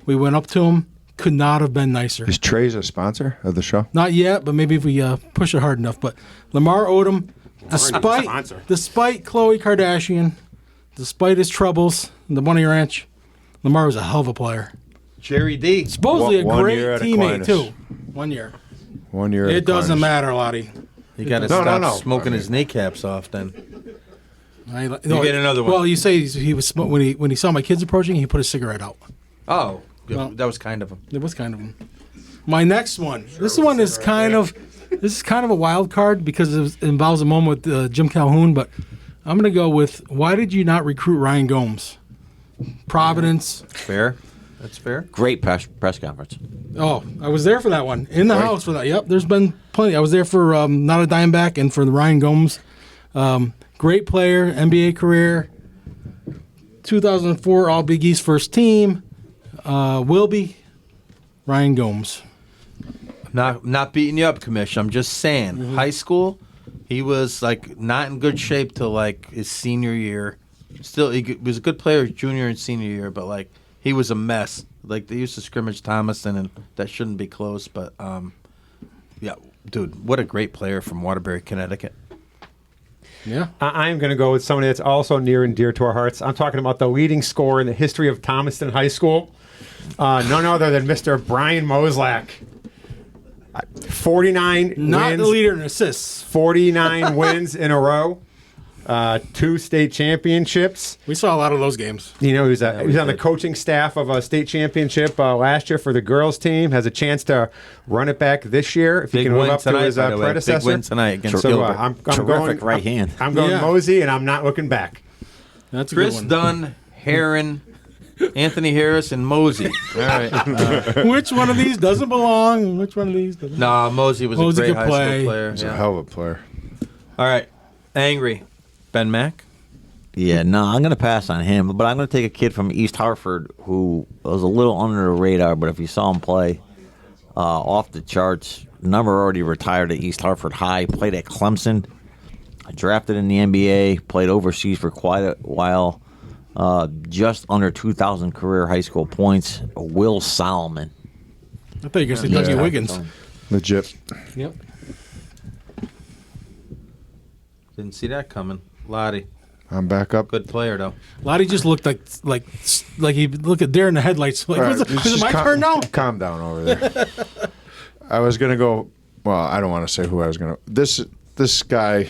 Speaker 4: We went up to him. Could not have been nicer.
Speaker 2: Is Trey's a sponsor of the show?
Speaker 4: Not yet, but maybe if we push it hard enough. But Lamar Odom, despite Khloe Kardashian, despite his troubles in the Bunny Ranch, Lamar was a hell of a player.
Speaker 1: Jerry D.
Speaker 4: Supposedly
Speaker 2: One
Speaker 4: a great
Speaker 2: year at
Speaker 4: teammate,
Speaker 2: Aquinas.
Speaker 4: too. 1 year.
Speaker 2: 1 year.
Speaker 4: It doesn't matter, Loddy.
Speaker 1: You got to
Speaker 2: No,
Speaker 1: stop
Speaker 2: no.
Speaker 1: smoking his kneecaps off then.
Speaker 4: You
Speaker 1: get another one.
Speaker 4: Well, you say he was when he saw my kids approaching, he put a cigarette out.
Speaker 1: Oh,
Speaker 4: Well-
Speaker 1: that was kind of him.
Speaker 4: It was kind of him. My next one. This one is kind of a wild card because it involves a moment with Jim Calhoun, but I'm going to go with why did you not recruit Ryan Gomes? Providence.
Speaker 1: Fair. That's fair.
Speaker 3: Great press conference.
Speaker 4: Oh, I was there for that one. In the house for that. Yep, there's been plenty. I was there for Not a Dime Back and for the Ryan Gomes. Great player, NBA career. 2004 All Big East first team. Will be Ryan Gomes.
Speaker 1: Not beating you up, Commish. I'm just saying. High school, he was like not in good shape till like his senior year. Still, he was a good player his junior and senior year, but like he was a mess. Like they used to scrimmage Thomaston, and that shouldn't be close. But yeah, dude, what a great player from Waterbury, Connecticut.
Speaker 4: Yeah.
Speaker 6: I'm going to go with somebody that's also near and dear to our hearts. I'm talking about the leading scorer in the history of Thomaston High School. None other than Mr. Brian Moslak. 49
Speaker 4: Not
Speaker 6: wins.
Speaker 4: the leader in assists.
Speaker 6: 49 wins in a row. 2 state championships.
Speaker 4: We saw a lot of those games.
Speaker 6: You know, he was on the coaching staff of a state championship last year for the girls team. Has a chance to run it back this year if he
Speaker 1: Big
Speaker 6: can live
Speaker 1: win
Speaker 6: up to
Speaker 1: tonight,
Speaker 6: his
Speaker 1: by the way.
Speaker 6: predecessor.
Speaker 1: Big win tonight against
Speaker 6: So
Speaker 1: Gilbert.
Speaker 6: I'm
Speaker 3: Terrific
Speaker 6: going
Speaker 3: right hand.
Speaker 6: I'm going
Speaker 4: Yeah.
Speaker 6: Mosey, and I'm not looking back.
Speaker 4: That's a
Speaker 1: Chris
Speaker 4: good one.
Speaker 1: Dunn, Heron, Anthony Harris, and Mosey. All right.
Speaker 4: Which one of these doesn't belong? Which one of these doesn't?
Speaker 1: No, Mosey was
Speaker 4: Mosey
Speaker 1: a great
Speaker 4: could
Speaker 1: high
Speaker 4: play.
Speaker 1: school player.
Speaker 2: He's a
Speaker 1: Yeah.
Speaker 2: hell of a player.
Speaker 1: All right. Angry. Ben Mack.
Speaker 3: Yeah, no, I'm going to pass on him, but I'm going to take a kid from East Hartford who was a little under the radar, but if you saw him play, off the charts. Number already retired at East Hartford High, played at Clemson, drafted in the NBA, played overseas for quite a while, just under 2,000 career high school points. Will Solomon.
Speaker 4: I thought you were going to say Dougie Wiggins.
Speaker 2: Legit.
Speaker 4: Yep.
Speaker 1: Didn't see that coming. Lottie.
Speaker 2: I'm back up.
Speaker 1: Good player, though.
Speaker 4: Lottie just looked like he looked at Darren in the headlights. Like,
Speaker 2: All right,
Speaker 4: is it my turn now?
Speaker 2: Calm down over there. I was gonna go. Well, I don't want to say who I was gonna. This guy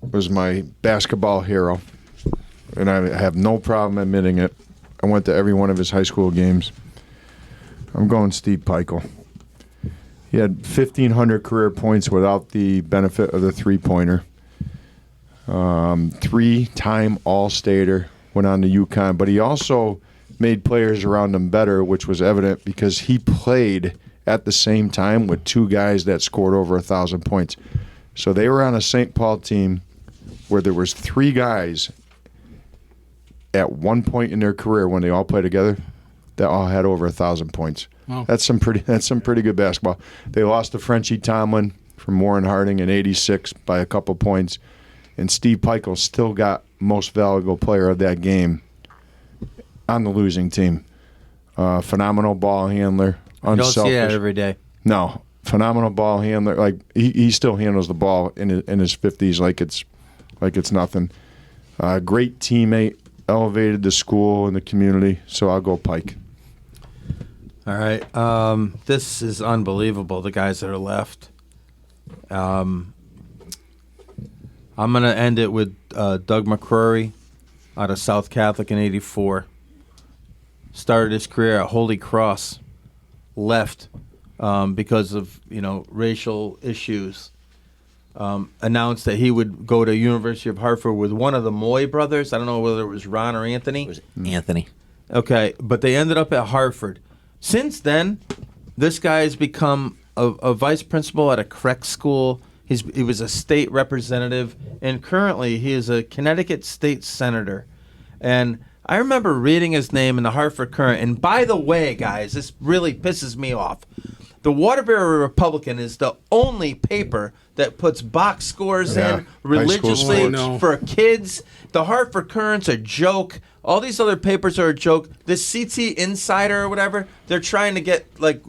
Speaker 2: was my basketball hero, and I have no problem admitting it. I went to every one of his high school games. I'm going Steve Peichel. He had 1,500 career points without the benefit of the three-pointer. 3-time All-Stater, went on to UConn, but he also made players around him better, which was evident because he played at the same time with 2 guys that scored over 1,000 points. So they were on a St. Paul team where there was 3 guys at one point in their career when they all played together that all had over 1,000 points.
Speaker 4: Wow.
Speaker 2: That's some pretty good basketball. They lost to Frenchie Tomlin from Warren Harding in '86 by a couple points. And Steve Peichel still got most valuable player of that game on the losing team. Phenomenal ball handler,
Speaker 1: You don't
Speaker 2: unselfish.
Speaker 1: see that every day.
Speaker 2: No, phenomenal ball handler. Like he still handles the ball in his 50s like it's nothing. Great teammate, elevated the school and the community. So I'll go Pike.
Speaker 1: All right. This is unbelievable, the guys that are left. I'm going to end it with Doug McCrory out of South Catholic in '84. Started his career at Holy Cross. Left because of racial issues. Announced that he would go to University of Hartford with one of the Moy brothers. I don't know whether it was Ron or Anthony.
Speaker 3: It was Anthony.
Speaker 1: Okay, but they ended up at Hartford. Since then, this guy has become a vice principal at a Creek school. He was a state representative, and currently he is a Connecticut state senator. And I remember reading his name in the Hartford Courant. And by the way, guys, this really pisses me off. The Waterbury Republican is the only paper that puts box scores
Speaker 2: Yeah.
Speaker 1: in religiously
Speaker 2: High
Speaker 4: school sports.
Speaker 1: for kids. The Hartford Courant's a joke. All these other papers are a joke. The CT Insider or whatever, they're trying to get like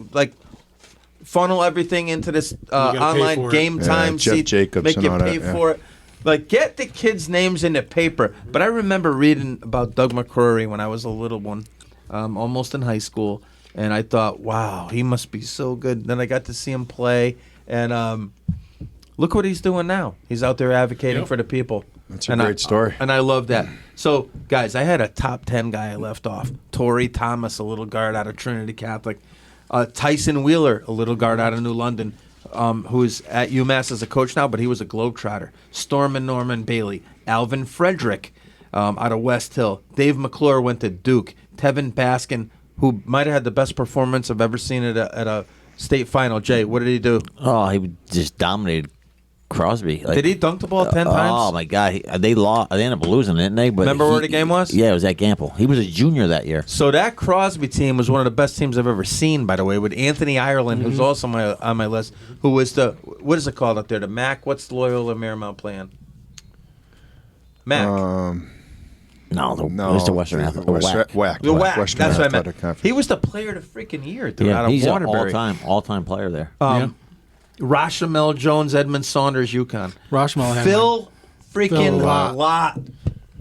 Speaker 1: funnel everything into this
Speaker 4: gotta pay
Speaker 1: online
Speaker 4: for it.
Speaker 1: game time.
Speaker 2: Jeff Jacobs
Speaker 1: make
Speaker 2: and
Speaker 1: you
Speaker 2: all
Speaker 1: pay
Speaker 2: that, yeah.
Speaker 1: for it. Like, get the kids' names in the paper. But I remember reading about Doug McCrory when I was a little one, almost in high school, and I thought, wow, he must be so good. Then I got to see him play, and look what he's doing now. He's out there advocating for the people.
Speaker 2: That's a great story.
Speaker 1: And I love that. So, guys, I had a top 10 guy I left off. Torrey Thomas, a little guard out of Trinity Catholic. Tyson Wheeler, a little guard out of New London, who is at UMass as a coach now, but he was a Globetrotter. Storm and Norman Bailey. Alvin Frederick out of West Hill. Dave McClure went to Duke. Tevin Baskin, who might have had the best performance I've ever seen at a state final. Jay, what did he do?
Speaker 3: Oh, he just dominated Crosby. Like,
Speaker 1: Did he dunk the ball 10 times?
Speaker 3: Oh my God, they lost. They ended up losing, didn't they? But
Speaker 1: Remember where the game was?
Speaker 3: Yeah, it was at Gamble. He was a junior that year.
Speaker 1: So that Crosby team was one of the best teams I've ever seen, by the way, with Anthony Ireland, who's also on my list, who was what is it called up there? The MAC? What's the Loyola Marymount playing? MAC.
Speaker 3: No, it was the Western Athletic. The WAC.
Speaker 2: WAC.
Speaker 1: The WAC.
Speaker 2: Western
Speaker 1: That's what I
Speaker 2: Athletic
Speaker 1: meant.
Speaker 2: Conference.
Speaker 1: He was the player of the freaking year out
Speaker 3: Yeah,
Speaker 1: of
Speaker 3: he's an
Speaker 1: Waterbury.
Speaker 3: all-time player there.
Speaker 1: Rashamel Jones, Edmund Saunders, UConn.
Speaker 4: Rashmel had
Speaker 1: Phil freaking
Speaker 4: Phil Lott.
Speaker 1: Lott.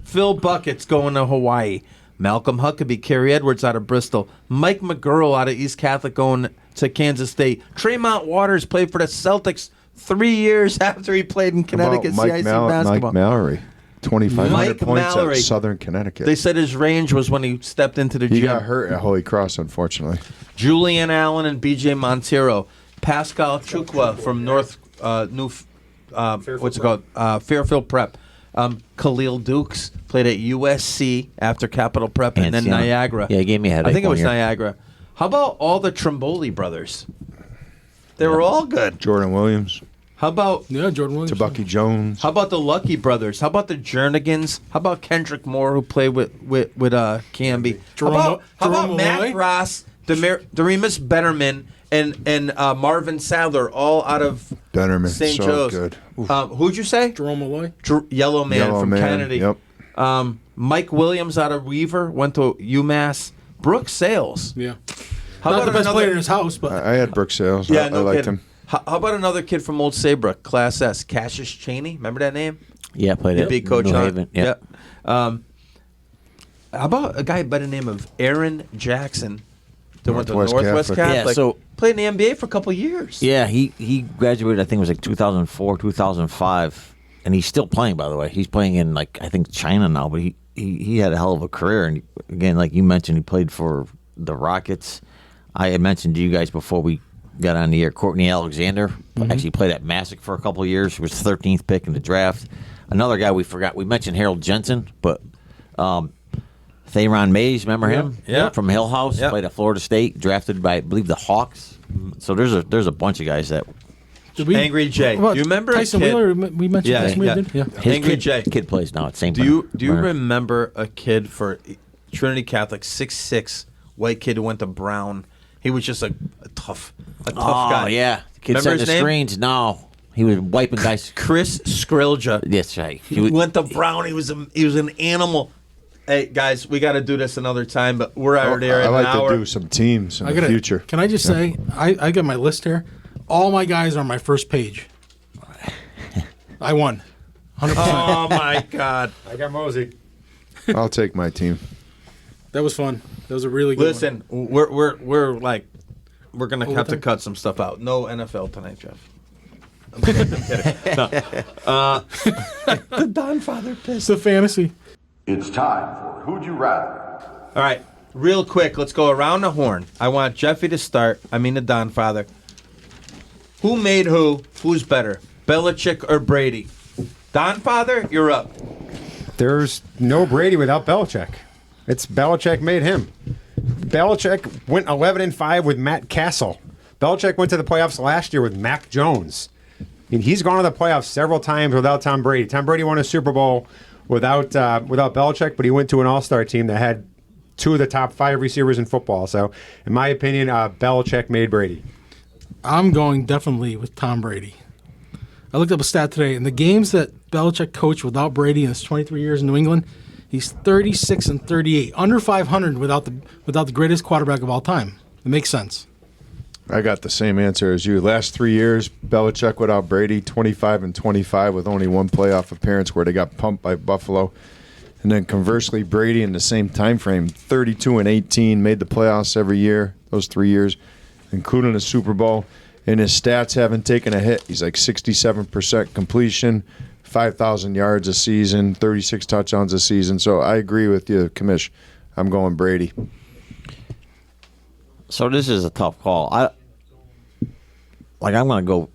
Speaker 1: Phil Buckets going to Hawaii. Malcolm Huckabee, Kerry Edwards out of Bristol. Mike McGurl out of East Catholic going to Kansas State. Tremont Waters played for the Celtics 3 years after he played in Connecticut CIAC basketball.
Speaker 2: Mike Mallory, 2,500
Speaker 1: Mike
Speaker 2: points
Speaker 1: Mallory.
Speaker 2: at Southern Connecticut.
Speaker 1: They said his range was when he stepped into the
Speaker 2: he
Speaker 1: gym.
Speaker 2: got hurt at Holy Cross, unfortunately.
Speaker 1: Julian Allen and B.J. Montero. Pascal Chukwa from Fairfield Prep. Khalil Dukes played at USC after Capital Prep and then
Speaker 3: Anciano.
Speaker 1: Niagara.
Speaker 3: Yeah, he gave me a headache
Speaker 1: I think it
Speaker 3: one
Speaker 1: was
Speaker 3: year.
Speaker 1: Niagara. How about all the Trimboli brothers? They were all good.
Speaker 2: Jordan Williams,
Speaker 1: How about
Speaker 4: Jordan Williams.
Speaker 2: Tabucky Jones.
Speaker 1: How about the Lucky brothers? How about the Jernigans? How about Kendrick Moore, who played with Canby? How about
Speaker 4: Jerome
Speaker 1: Matt
Speaker 4: Malloy?
Speaker 1: Ross, Doremus Betterman, and Marvin Sadler, all out of
Speaker 2: Betterman,
Speaker 1: St.
Speaker 2: so
Speaker 1: Joe's.
Speaker 2: good.
Speaker 1: Who'd you say?
Speaker 4: Jerome Malloy.
Speaker 1: Yellow Man
Speaker 2: Yellow
Speaker 1: from
Speaker 2: Man,
Speaker 1: Kennedy.
Speaker 2: yep.
Speaker 1: Mike Williams out of Weaver went to UMass. Brooke Sales.
Speaker 4: Yeah.
Speaker 1: How
Speaker 4: Not
Speaker 1: about
Speaker 4: the best
Speaker 1: another?
Speaker 4: player in his house, but
Speaker 2: I had Brooke Sales.
Speaker 1: Yeah,
Speaker 2: I
Speaker 1: no
Speaker 2: liked
Speaker 1: kidding.
Speaker 2: him.
Speaker 1: How about another kid from Old Saybrook, Class S, Cassius Cheney? Remember that name?
Speaker 3: Yeah, played at
Speaker 1: Big coach
Speaker 3: New
Speaker 1: on.
Speaker 3: Haven. Yeah.
Speaker 1: How about a guy by the name of Aaron Jackson that went to
Speaker 2: Northwest
Speaker 1: Northwest
Speaker 2: Catholic.
Speaker 1: Catholic?
Speaker 3: Yeah, so-
Speaker 1: played in the NBA for a couple years.
Speaker 3: Yeah, he graduated, I think it was like 2004, 2005. And he's still playing, by the way. He's playing in, like, I think China now, but he had a hell of a career. And again, like you mentioned, he played for the Rockets. I had mentioned to you guys before we got on the air, Courtney Alexander actually played at Massac for a couple of years. He was 13th pick in the draft. Another guy we forgot, we mentioned Harold Jensen, but Theron Mays, remember him?
Speaker 1: Yeah.
Speaker 3: From Hill House,
Speaker 1: Yeah.
Speaker 3: played at Florida State, drafted by, I believe, the Hawks. So there's a bunch of guys that
Speaker 4: did we,
Speaker 1: Angry Jay.
Speaker 4: what,
Speaker 1: You remember a
Speaker 4: Tyson
Speaker 1: kid-
Speaker 4: Wheeler? We mentioned
Speaker 1: Yeah,
Speaker 4: Tyson Wheeler,
Speaker 1: yeah.
Speaker 4: didn't we? Yeah.
Speaker 3: his
Speaker 1: Angry Jay.
Speaker 3: kid plays now at St.
Speaker 1: Do you
Speaker 3: Bernard.
Speaker 1: remember a kid for Trinity Catholic, 6'6", white kid who went to Brown? He was just a tough guy.
Speaker 3: Oh, yeah. The kid
Speaker 1: Remember
Speaker 3: setting
Speaker 1: his
Speaker 3: the
Speaker 1: name?
Speaker 3: screens. No. He was wiping guys.
Speaker 1: Chris Skrilja.
Speaker 3: That's right.
Speaker 1: He went to Brown. He was an animal. Hey guys, we got to do this another time, but we're already there
Speaker 2: I
Speaker 1: in
Speaker 2: like
Speaker 1: an hour.
Speaker 2: to do some teams in the future.
Speaker 4: Can I just say, I got my list here. All my guys are on my first page. I won. 100%.
Speaker 1: Oh my God!
Speaker 6: I got Mosey.
Speaker 2: I'll take my team.
Speaker 4: That was fun. That was a really good
Speaker 1: Listen, we're gonna have to cut some stuff out. No NFL tonight, Jeff. I'm kidding. No. The Don Father
Speaker 4: one.
Speaker 1: piss.
Speaker 4: It's a fantasy.
Speaker 7: It's time for Who'd You Rather?
Speaker 1: All right, real quick, let's go around the horn. I want Jeffy to start. I mean the Don Father. Who made who? Who's better, Belichick or Brady? Don Father, you're up.
Speaker 6: There's no Brady without Belichick. It's Belichick made him. Belichick went 11-5 with Matt Castle. Belichick went to the playoffs last year with Mac Jones. I mean, he's gone to the playoffs several times without Tom Brady. Tom Brady won a Super Bowl without Belichick, but he went to an all-star team that had two of the top 5 receivers in football. So, in my opinion, Belichick made Brady.
Speaker 4: I'm going definitely with Tom Brady. I looked up a stat today, and the games that Belichick coached without Brady in his 23 years in New England, he's 36-38, under 500 without the greatest quarterback of all time. It makes sense.
Speaker 2: I got the same answer as you. Last 3 years, Belichick without Brady, 25-25 with only one playoff appearance where they got pumped by Buffalo. And then conversely, Brady in the same time frame, 32-18, made the playoffs every year, those 3 years, including the Super Bowl. And his stats haven't taken a hit. He's like 67% completion, 5,000 yards a season, 36 touchdowns a season. So I agree with you, Kamish. I'm going Brady.
Speaker 3: So this is a tough call. I'm going to go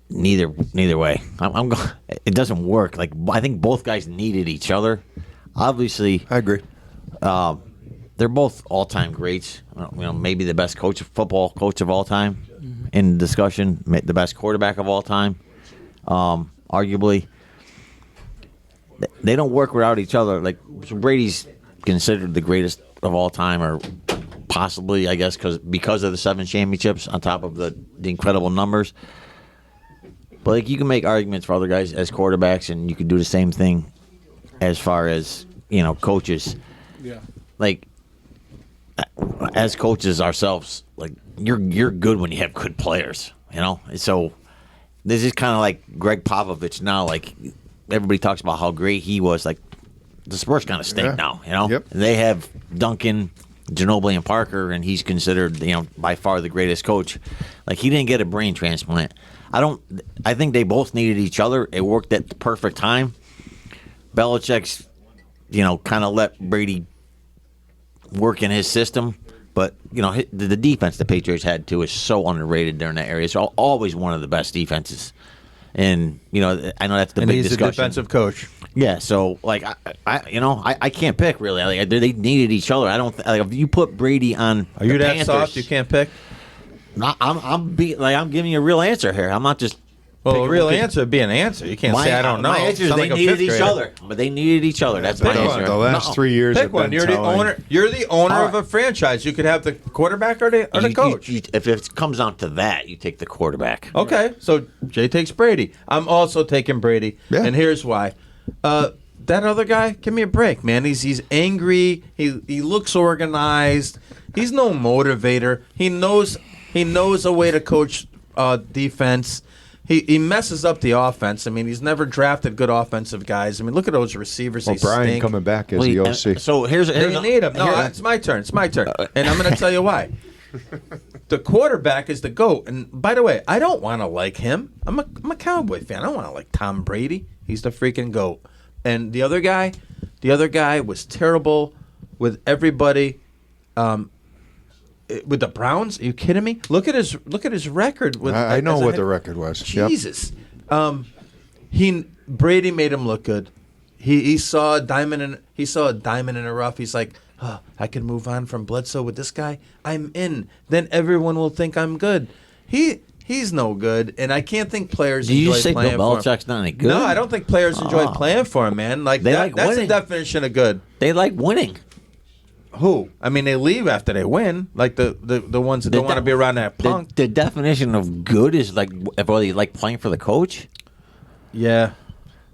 Speaker 3: neither way. I'm going. It doesn't work. Like, I think both guys needed each other. Obviously,
Speaker 2: I agree.
Speaker 3: They're both all-time greats. Maybe the best football coach of all time in discussion. The best quarterback of all time, arguably. They don't work without each other. Like, so Brady's considered the greatest of all time, or possibly, I guess, because of the 7 championships on top of the incredible numbers. But like, you can make arguments for other guys as quarterbacks, and you can do the same thing as far as coaches. Yeah. Like, as coaches ourselves, like, you're good when you have good players. So this is kind of like Greg Popovich now. Like, everybody talks about how great he was. Like, the Spurs kind of stink now.
Speaker 2: Yep.
Speaker 3: They have Duncan, Ginobili, and Parker, and he's considered by far the greatest coach. Like, he didn't get a brain transplant. I think they both needed each other. It worked at the perfect time. Belichick's kind of let Brady work in his system, but the defense the Patriots had too is so underrated during that area. It's always one of the best defenses, and I know that's the big
Speaker 1: he's
Speaker 3: discussion.
Speaker 1: a defensive coach.
Speaker 3: Yeah, so like I can't pick really. Like, they needed each other. I don't if you put Brady on.
Speaker 1: Are you
Speaker 3: the
Speaker 1: that
Speaker 3: Panthers,
Speaker 1: soft? You can't pick.
Speaker 3: I'm giving you a real answer here. I'm not just.
Speaker 1: Well, a real answer would be an answer. You can't say I don't know.
Speaker 3: My answer is
Speaker 1: Sound
Speaker 3: they
Speaker 1: like a
Speaker 3: needed
Speaker 1: fifth
Speaker 3: each
Speaker 1: grader.
Speaker 3: other, but they needed each other. That's my
Speaker 1: Pick
Speaker 3: answer.
Speaker 1: one.
Speaker 2: The last 3 years
Speaker 1: Pick
Speaker 2: have
Speaker 1: one.
Speaker 2: been
Speaker 1: You're the
Speaker 2: telling.
Speaker 1: owner. You're the owner
Speaker 3: All
Speaker 1: of a franchise. You could have the quarterback or the coach.
Speaker 3: If it comes down to that, you take the quarterback.
Speaker 1: Okay, so Jay takes Brady. I'm also taking Brady,
Speaker 2: Yeah.
Speaker 1: and here's why. That other guy, give me a break, man. He's angry. He looks organized. He's no motivator. He knows a way to coach defense. He messes up the offense. I mean, he's never drafted good offensive guys. I mean, look at those receivers.
Speaker 2: Well,
Speaker 1: They
Speaker 2: Brian
Speaker 1: stink.
Speaker 2: coming back as the OC.
Speaker 3: So here's
Speaker 1: You need him. No, it's my turn. It's my turn. And I'm going to tell you why. The quarterback is the GOAT. And by the way, I don't want to like him. I'm a Cowboy fan. I don't want to like Tom Brady. He's the freaking GOAT. And the other guy was terrible with everybody. With the Browns, are you kidding me? Look at his record.
Speaker 2: I know
Speaker 1: as a
Speaker 2: what
Speaker 1: head-
Speaker 2: the record was. Yep.
Speaker 1: Jesus, Brady made him look good. He saw a diamond in the rough. He's like, oh, I can move on from Bledsoe with this guy. I'm in. Then everyone will think I'm good. He's no good, and I can't think players.
Speaker 3: Do you
Speaker 1: enjoy
Speaker 3: say Bill
Speaker 1: playing for him.
Speaker 3: Belichick's not any good?
Speaker 1: No, I don't think players enjoy playing for him, man. Like,
Speaker 3: They like
Speaker 1: that's the
Speaker 3: winning.
Speaker 1: definition of good.
Speaker 3: They like winning.
Speaker 1: Who? I mean, they leave after they win. Like the ones that don't want to be around that punk.
Speaker 3: The definition of good is like if they like playing for the coach.
Speaker 1: Yeah.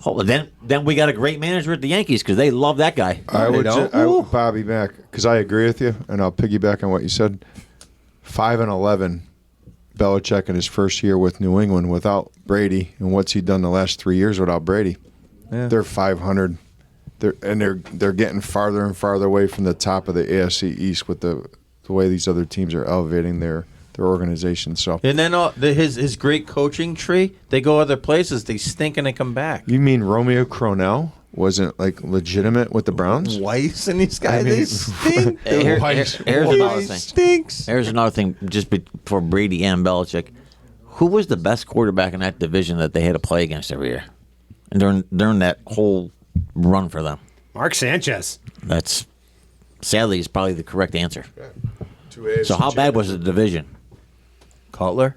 Speaker 3: Oh, well, then we got a great manager at the Yankees because they love that guy.
Speaker 2: Bobby Mack, because I agree with you, and I'll piggyback on what you said. 5-11, Belichick in his first year with New England without Brady, and what's he done the last 3 years without Brady?
Speaker 1: Yeah.
Speaker 2: They're 500. They're getting farther and farther away from the top of the AFC East with the way these other teams are elevating their organization. So,
Speaker 1: And then his great coaching tree, they go other places, they stink and they come back.
Speaker 2: you mean Romeo Crennel wasn't like legitimate with the Browns?
Speaker 1: Weiss and these guys, they stink.
Speaker 3: Here's another thing.
Speaker 1: Stinks.
Speaker 3: Here's another thing, just for Brady and Belichick. Who was the best quarterback in that division that they had to play against every year? And during that whole run for them.
Speaker 6: Mark Sanchez.
Speaker 3: That's sadly is probably the correct answer.
Speaker 2: Yeah.
Speaker 3: So how bad was the division?
Speaker 1: Cutler?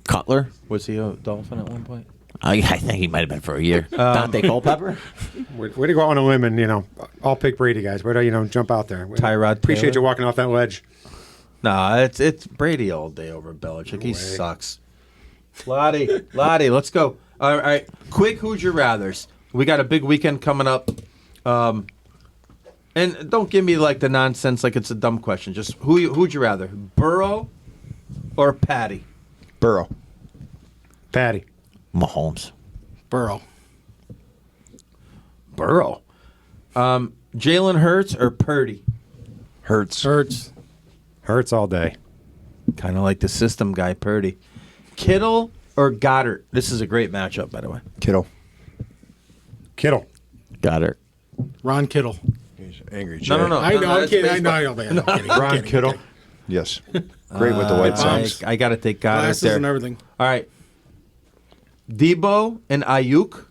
Speaker 3: Cutler?
Speaker 1: Was he a Dolphin at one point?
Speaker 3: I think he might have been for a year. Dante Culpepper?
Speaker 6: Way to go out on a limb and, I'll pick Brady, guys. Way to, jump out there.
Speaker 1: Tyrod
Speaker 6: Appreciate
Speaker 1: Taylor?
Speaker 6: you walking off that ledge.
Speaker 1: Nah, it's Brady all day over Belichick. He sucks. Loddy, let's go. All right, quick. Who'd you rather's? We got a big weekend coming up. And don't give me like the nonsense like it's a dumb question. Just who'd you rather, Burrow or Patty?
Speaker 2: Burrow.
Speaker 6: Patty.
Speaker 3: Mahomes.
Speaker 4: Burrow.
Speaker 1: Jalen Hurts or Purdy?
Speaker 2: Hurts.
Speaker 6: Hurts all day.
Speaker 1: Kind of like the system guy, Purdy. Kittle or Goddard? This is a great matchup, by the way.
Speaker 2: Kittle.
Speaker 3: Got it.
Speaker 4: Ron Kittle.
Speaker 2: Angry Jay.
Speaker 1: No.
Speaker 4: I know, I'm
Speaker 1: that's
Speaker 4: kidding.
Speaker 1: baseball.
Speaker 4: I know, man. I'm kidding.
Speaker 2: Ron Kittle. Yes. Great with the White Sox.
Speaker 1: I got to take Goddard
Speaker 4: Glasses
Speaker 1: there.
Speaker 4: and everything.
Speaker 1: All right. Debo and Ayuk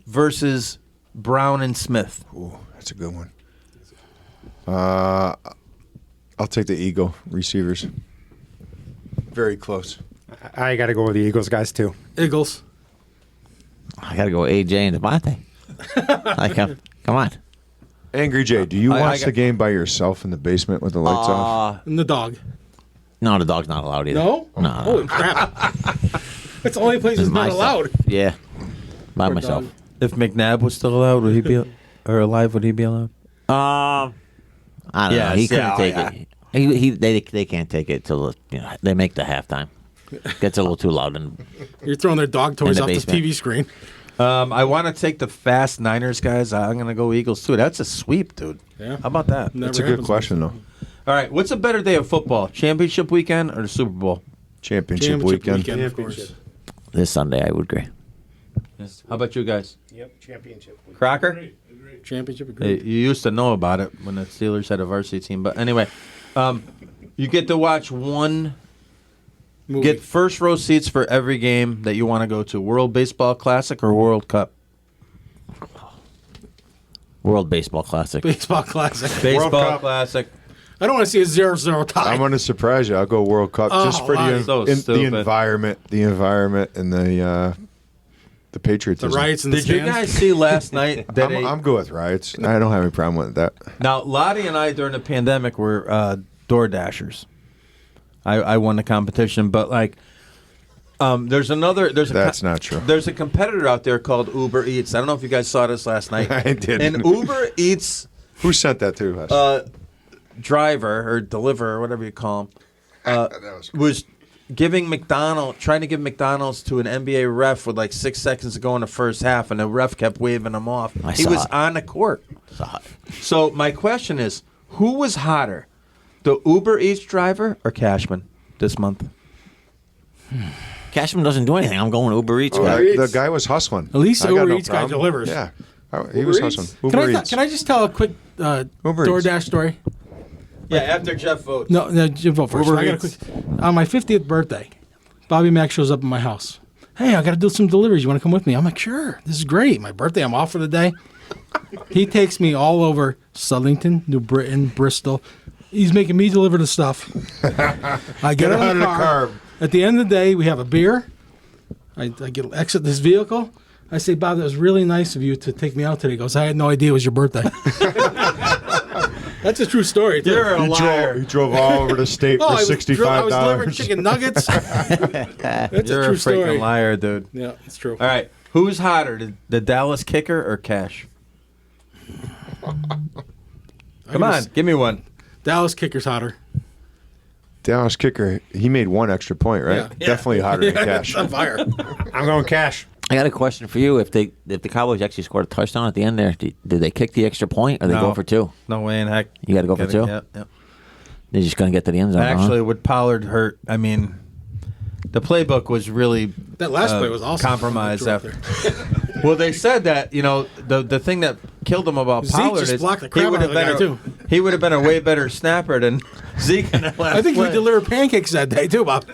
Speaker 1: versus Brown and Smith.
Speaker 2: Ooh, that's a good one. I'll take the Eagle receivers. Very close.
Speaker 6: I got to go with the Eagles guys too.
Speaker 4: Eagles.
Speaker 3: I got to go AJ and Devontae. Come on.
Speaker 2: Angry Jay, do you
Speaker 1: I
Speaker 2: watch
Speaker 1: got-
Speaker 2: the game by yourself in the basement with the lights off?
Speaker 4: And the dog.
Speaker 3: No, the dog's not allowed either.
Speaker 4: No?
Speaker 3: No.
Speaker 4: Holy crap. That's the only place it's
Speaker 3: My
Speaker 4: not
Speaker 3: stuff.
Speaker 4: allowed.
Speaker 3: Yeah. By
Speaker 4: Poor
Speaker 3: myself.
Speaker 4: dog.
Speaker 1: If McNabb was still allowed, would he be or alive? Would he be allowed?
Speaker 3: I don't know. He
Speaker 1: Yes,
Speaker 3: couldn't
Speaker 1: yeah,
Speaker 3: take
Speaker 1: yeah.
Speaker 3: it. They can't take it till they make the halftime. Gets a little too loud and
Speaker 4: You're throwing their dog toys
Speaker 3: the
Speaker 4: off the
Speaker 3: basement.
Speaker 4: TV screen.
Speaker 1: I want to take the fast Niners guys. I'm going to go Eagles too. That's a sweep, dude.
Speaker 4: Yeah.
Speaker 1: How about that?
Speaker 4: Never
Speaker 2: That's a good
Speaker 4: happens.
Speaker 2: question, though.
Speaker 1: All right. What's a better day of football? Championship weekend or the Super Bowl?
Speaker 2: Championship weekend.
Speaker 4: of course.
Speaker 3: this Sunday, I would agree.
Speaker 1: How about you guys?
Speaker 5: Yep, championship.
Speaker 1: Crocker?
Speaker 4: Championship
Speaker 1: Hey,
Speaker 4: agreed.
Speaker 1: you used to know about it when the Steelers had a varsity team. But anyway, you get to watch
Speaker 4: Movie.
Speaker 1: get first row seats for every game that you want to go to. World Baseball Classic or World Cup?
Speaker 3: World Baseball Classic.
Speaker 4: Baseball classic.
Speaker 1: Baseball
Speaker 2: Cup.
Speaker 1: Classic.
Speaker 4: I don't want to see a 0-0 tie.
Speaker 2: I'm going to surprise you. I'll go World Cup just for
Speaker 4: why?
Speaker 1: So
Speaker 2: the
Speaker 1: stupid.
Speaker 2: environment, and the patriotism.
Speaker 4: the riots in the
Speaker 1: Did you
Speaker 4: stands.
Speaker 1: guys see last night that
Speaker 2: I'm good with riots. I don't have any problem with that.
Speaker 1: now Lottie and I during the pandemic were door dashers. I won the competition, but like there's
Speaker 2: That's not true.
Speaker 1: There's a competitor out there called Uber Eats. I don't know if you guys saw this last night.
Speaker 2: I didn't.
Speaker 1: And Uber Eats
Speaker 2: Who sent that to us?
Speaker 1: driver or deliverer or whatever you call him was trying to give McDonald's to an NBA ref with like 6 seconds to go in the first half, and the ref kept waving him off.
Speaker 3: I
Speaker 1: He
Speaker 3: saw
Speaker 1: was
Speaker 3: it.
Speaker 1: on the court.
Speaker 3: Saw it.
Speaker 1: So my question is, who was hotter, the Uber Eats driver or Cashman this month?
Speaker 3: Cashman doesn't do anything. I'm going Uber Eats. guy.
Speaker 2: The guy was hustling.
Speaker 4: At least
Speaker 2: I got
Speaker 4: Uber
Speaker 2: no
Speaker 4: Eats guy
Speaker 2: problem.
Speaker 4: delivers.
Speaker 2: Yeah, he was
Speaker 6: Eats?
Speaker 2: hustling.
Speaker 4: Can
Speaker 2: Uber
Speaker 4: I,
Speaker 2: Eats.
Speaker 4: can I just tell a quick
Speaker 2: Uber
Speaker 4: DoorDash
Speaker 2: Eats.
Speaker 4: story?
Speaker 1: Yeah, after Jeff votes.
Speaker 4: No, you vote first.
Speaker 6: Uber
Speaker 4: I got a
Speaker 6: Eats.
Speaker 4: quick. On my 50th birthday, Bobby Mack shows up at my house. Hey, I got to do some deliveries. You want to come with me? I'm like, sure. This is great. My birthday. I'm off for the day. He takes me all over Southington, New Britain, Bristol. He's making me deliver the stuff. I get out of the car. At the end of the day, we have a beer. I exit this vehicle. I say, Bob, that was really nice of you to take me out today. He goes, I had no idea it was your birthday. That's a true story, too.
Speaker 1: You're a liar.
Speaker 2: He drove all over the state
Speaker 4: Oh,
Speaker 2: for
Speaker 4: I was delivering
Speaker 2: $65.
Speaker 4: chicken nuggets. That's
Speaker 1: You're
Speaker 4: a
Speaker 1: a
Speaker 4: true
Speaker 1: freaking
Speaker 4: story.
Speaker 1: liar, dude.
Speaker 4: Yeah, it's true.
Speaker 1: All right, who's hotter, the Dallas kicker or Cash? Come on, give me one.
Speaker 4: Dallas kicker's hotter.
Speaker 2: Dallas kicker, he made one extra point, right?
Speaker 4: Yeah.
Speaker 2: Definitely hotter than Cash.
Speaker 4: It's on fire.
Speaker 6: I'm going Cash.
Speaker 3: I got a question for you. If the Cowboys actually scored a touchdown at the end there, did they kick the extra point or they
Speaker 1: No.
Speaker 3: go for two?
Speaker 1: No way in heck.
Speaker 3: You got to go for two?
Speaker 1: Yep, yep.
Speaker 3: They're just going to get to the end zone.
Speaker 1: Actually, with Pollard hurt, I mean, the playbook was really
Speaker 4: That last play was awesome.
Speaker 1: compromised
Speaker 4: Drew
Speaker 1: after.
Speaker 4: out there.
Speaker 1: Well, they said that the thing that killed him about
Speaker 4: Zeke
Speaker 1: Pollard
Speaker 4: just
Speaker 1: is
Speaker 4: blocked the crap out of the guy, too.
Speaker 1: he would have been a way better snapper than Zeke in that last
Speaker 4: I think
Speaker 1: play.
Speaker 4: we delivered pancakes that day, too, Bob.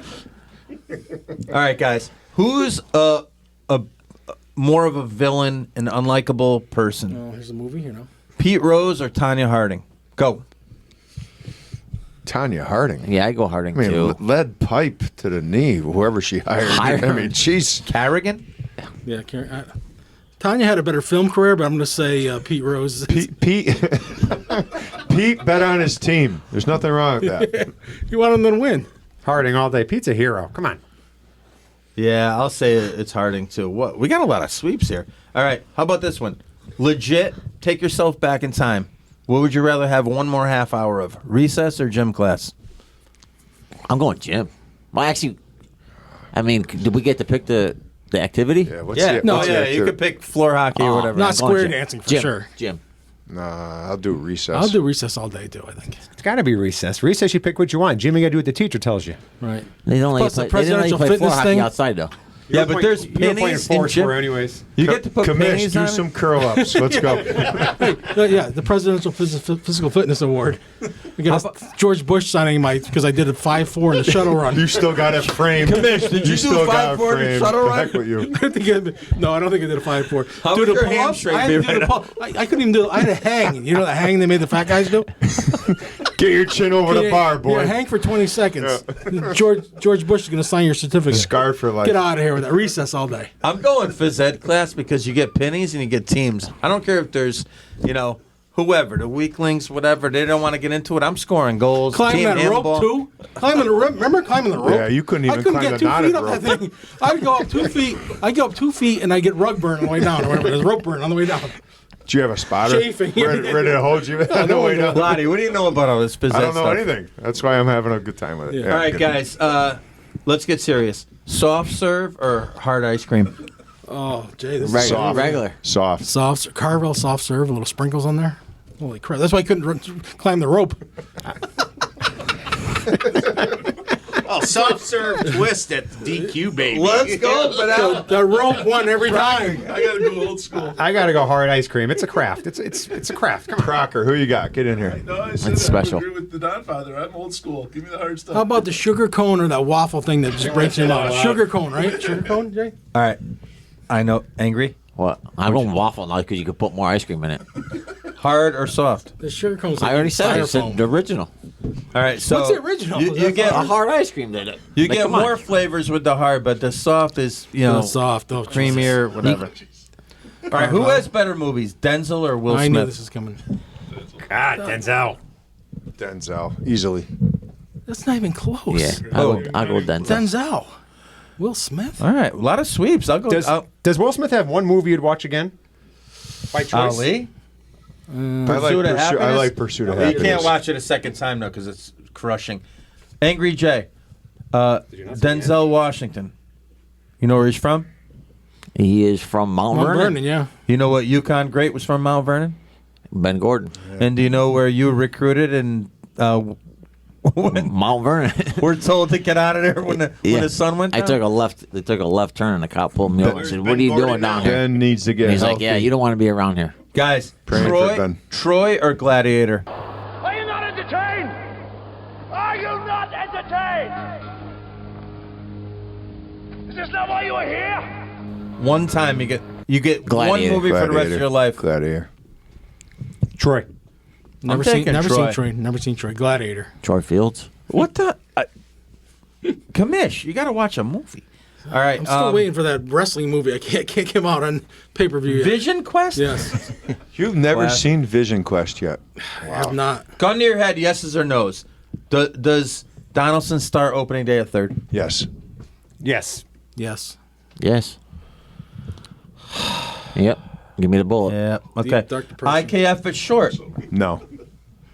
Speaker 1: All right, guys, who's a more of a villain and unlikable person?
Speaker 4: Oh, here's a movie,
Speaker 1: Pete Rose or Tanya Harding? Go.
Speaker 2: Tanya Harding.
Speaker 3: Yeah, I go Harding
Speaker 2: I mean,
Speaker 3: too.
Speaker 2: lead pipe to the knee, whoever she hired.
Speaker 3: Hired.
Speaker 2: I mean, jeez.
Speaker 1: Carrigan?
Speaker 4: Yeah, Tanya had a better film career, but I'm going to say Pete Rose.
Speaker 2: Pete bet on his team. There's nothing wrong with that.
Speaker 4: You want him to win.
Speaker 6: Harding all day. Pete's a hero. Come on.
Speaker 1: Yeah, I'll say it's Harding too. What? We got a lot of sweeps here. All right, how about this one? Legit, take yourself back in time. What would you rather have one more half hour of? Recess or gym class?
Speaker 3: I'm going gym. Well, actually, I mean, did we get to pick the activity?
Speaker 2: Yeah, what's
Speaker 1: Yeah,
Speaker 2: the, what's the
Speaker 1: you
Speaker 2: activity?
Speaker 1: could pick floor hockey or whatever.
Speaker 4: Not
Speaker 3: I'm going
Speaker 4: square
Speaker 3: gym.
Speaker 4: dancing for
Speaker 3: Gym.
Speaker 4: sure.
Speaker 3: Gym.
Speaker 2: Nah, I'll do recess.
Speaker 4: I'll do recess all day, too, I think.
Speaker 6: It's got to be recess. Recess, you pick what you want. Gym, you got to do what the teacher tells you.
Speaker 4: Right.
Speaker 3: They don't let you
Speaker 4: Plus the
Speaker 3: play, they don't let you
Speaker 4: presidential
Speaker 3: play floor
Speaker 4: fitness
Speaker 3: hockey
Speaker 4: thing.
Speaker 3: outside, though.
Speaker 1: Yeah, but there's
Speaker 6: You were playing
Speaker 1: pennies in
Speaker 6: four
Speaker 1: gym.
Speaker 6: anyways.
Speaker 1: You get to put
Speaker 2: Commish,
Speaker 1: pennies
Speaker 2: do
Speaker 1: on
Speaker 2: some
Speaker 1: it?
Speaker 2: curl-ups. Let's go.
Speaker 4: Yeah, the Presidential Physical Fitness Award. We got George Bush signing my because I did a 5.4 in the shuttle run.
Speaker 2: You still got it framed.
Speaker 1: Commish, did you do
Speaker 2: still got
Speaker 1: 5.4
Speaker 2: it
Speaker 1: in the
Speaker 2: framed.
Speaker 1: shuttle
Speaker 2: The heck
Speaker 1: run?
Speaker 2: with you.
Speaker 4: No, I don't think I did a 5.4.
Speaker 1: How
Speaker 4: Dude,
Speaker 1: would
Speaker 4: the
Speaker 1: your
Speaker 4: pull-ups,
Speaker 1: hamstring
Speaker 4: I had
Speaker 1: be
Speaker 4: to do the
Speaker 1: right
Speaker 4: pull- I couldn't even do. I had a hang. You know the hang they made the fat guys do.
Speaker 2: Get your chin over the bar, boy.
Speaker 4: Yeah, hang for 20 seconds. George Bush is going to sign your certificate.
Speaker 2: Scarred for life.
Speaker 4: Get out of here with that recess all day.
Speaker 1: I'm going phys ed class because you get pennies and you get teams. I don't care if there's, whoever, the weaklings, whatever, they don't want to get into it. I'm scoring goals.
Speaker 4: Climbing
Speaker 1: team
Speaker 4: that
Speaker 1: handball.
Speaker 4: rope too. Climbing the rope. Remember climbing the rope?
Speaker 2: Yeah, you couldn't even
Speaker 4: I couldn't
Speaker 2: climb
Speaker 4: get
Speaker 2: the
Speaker 4: 2 feet
Speaker 2: knotted
Speaker 4: up
Speaker 2: rope.
Speaker 4: that thing. I'd go up 2 feet. I go up 2 feet and I get rug burn on the way down, or whatever. There's rope burn on the way down.
Speaker 2: Do you have a spotter?
Speaker 4: Chafing.
Speaker 2: Ready to hold you on the way down?
Speaker 1: Loddy, what do you know about all this phys ed
Speaker 2: I don't know
Speaker 1: stuff?
Speaker 2: anything. That's why I'm having a good time with it.
Speaker 4: Yeah.
Speaker 2: Yeah,
Speaker 1: All right,
Speaker 2: good.
Speaker 1: guys, let's get serious. Soft serve or hard ice cream?
Speaker 4: Oh, Jay, this is
Speaker 3: Regular.
Speaker 2: Soft.
Speaker 3: Regular.
Speaker 2: Soft.
Speaker 4: Carvel soft serve, a little sprinkles on there. Holy crap! That's why I couldn't climb the rope.
Speaker 5: Oh, soft serve twist at the DQ, baby.
Speaker 1: Let's go, but
Speaker 4: The rope won every time.
Speaker 8: I gotta go old school.
Speaker 6: I got to go hard ice cream. It's a craft. It's a craft. Come on.
Speaker 2: Crocker, who you got? Get in here.
Speaker 8: No, I said
Speaker 3: That's special.
Speaker 8: I agree with the Donfather. I'm old school. Give me the hard stuff.
Speaker 4: How about the sugar cone or that waffle thing that just breaks your mouth? Sugar cone, right? Sugar cone, Jay?
Speaker 1: All right. I know. Angry?
Speaker 3: What? I'm going waffle now because you could put more ice cream in it.
Speaker 1: Hard or soft?
Speaker 4: The sugar cone's
Speaker 3: I
Speaker 4: like
Speaker 3: already said it. I said
Speaker 4: styrofoam.
Speaker 3: the original.
Speaker 1: All right. So
Speaker 4: What's the original?
Speaker 1: You,
Speaker 4: Was
Speaker 1: you
Speaker 4: that
Speaker 1: get
Speaker 3: A hard ice cream. That
Speaker 1: you get more flavors with the hard, but the soft is
Speaker 4: soft. Oh,
Speaker 1: creamier, whatever. All right. Who has better movies, Denzel or Will
Speaker 4: I
Speaker 1: Smith?
Speaker 4: knew this was coming.
Speaker 6: God, Denzel.
Speaker 2: Denzel, easily.
Speaker 4: That's not even close.
Speaker 3: Yeah. I'll go Denzel.
Speaker 4: Denzel. Will Smith?
Speaker 1: All right. A lot of sweeps. I'll go.
Speaker 6: Does Will Smith have one movie you'd watch again? By choice?
Speaker 1: Ali.
Speaker 2: I like Pursuit of
Speaker 1: You
Speaker 2: Happiness.
Speaker 1: can't watch it a second time though because it's crushing. Angry Jay. Denzel Washington. You know where he's from?
Speaker 3: He is from Mount Vernon.
Speaker 4: yeah.
Speaker 1: You know what Yukon Great was from Mount Vernon?
Speaker 3: Ben Gordon.
Speaker 1: And do you know where you recruited and
Speaker 3: Mount Vernon.
Speaker 1: we're told to get out of there when the sun went down?
Speaker 3: I took a left. They took a left turn, and the cop pulled me over and said, "What are you doing down here?"
Speaker 2: Ben needs to get
Speaker 3: And he's
Speaker 2: healthy.
Speaker 3: like, "Yeah, you don't want to be around here."
Speaker 1: Guys,
Speaker 2: Praying for Ben.
Speaker 1: Troy or Gladiator?
Speaker 7: Are you not entertained? Are you not entertained? Is this not why you are here?
Speaker 1: One time you get one
Speaker 3: Gladiator.
Speaker 1: movie for the rest of your life.
Speaker 2: Gladiator.
Speaker 6: Troy.
Speaker 4: Never
Speaker 1: taking
Speaker 4: seen
Speaker 1: Troy.
Speaker 4: Troy. Never seen Troy. Gladiator.
Speaker 3: Troy Fields.
Speaker 1: What the? Commish, you got to watch a movie. All right.
Speaker 4: I'm still waiting for that wrestling movie. I can't come out on pay-per-view yet.
Speaker 1: Vision Quest?
Speaker 4: Yes.
Speaker 2: You've never
Speaker 1: Class.
Speaker 2: seen Vision Quest yet.
Speaker 4: I have not.
Speaker 1: Gun to your head, yeses or nos. Does Donaldson start opening day at third?
Speaker 2: Yes.
Speaker 6: Yes.
Speaker 4: Yes.
Speaker 3: Yes. Yep. Give me the bullet.
Speaker 1: Yeah. Okay.
Speaker 4: Deep, dark depression.
Speaker 1: IKF is short.
Speaker 2: No.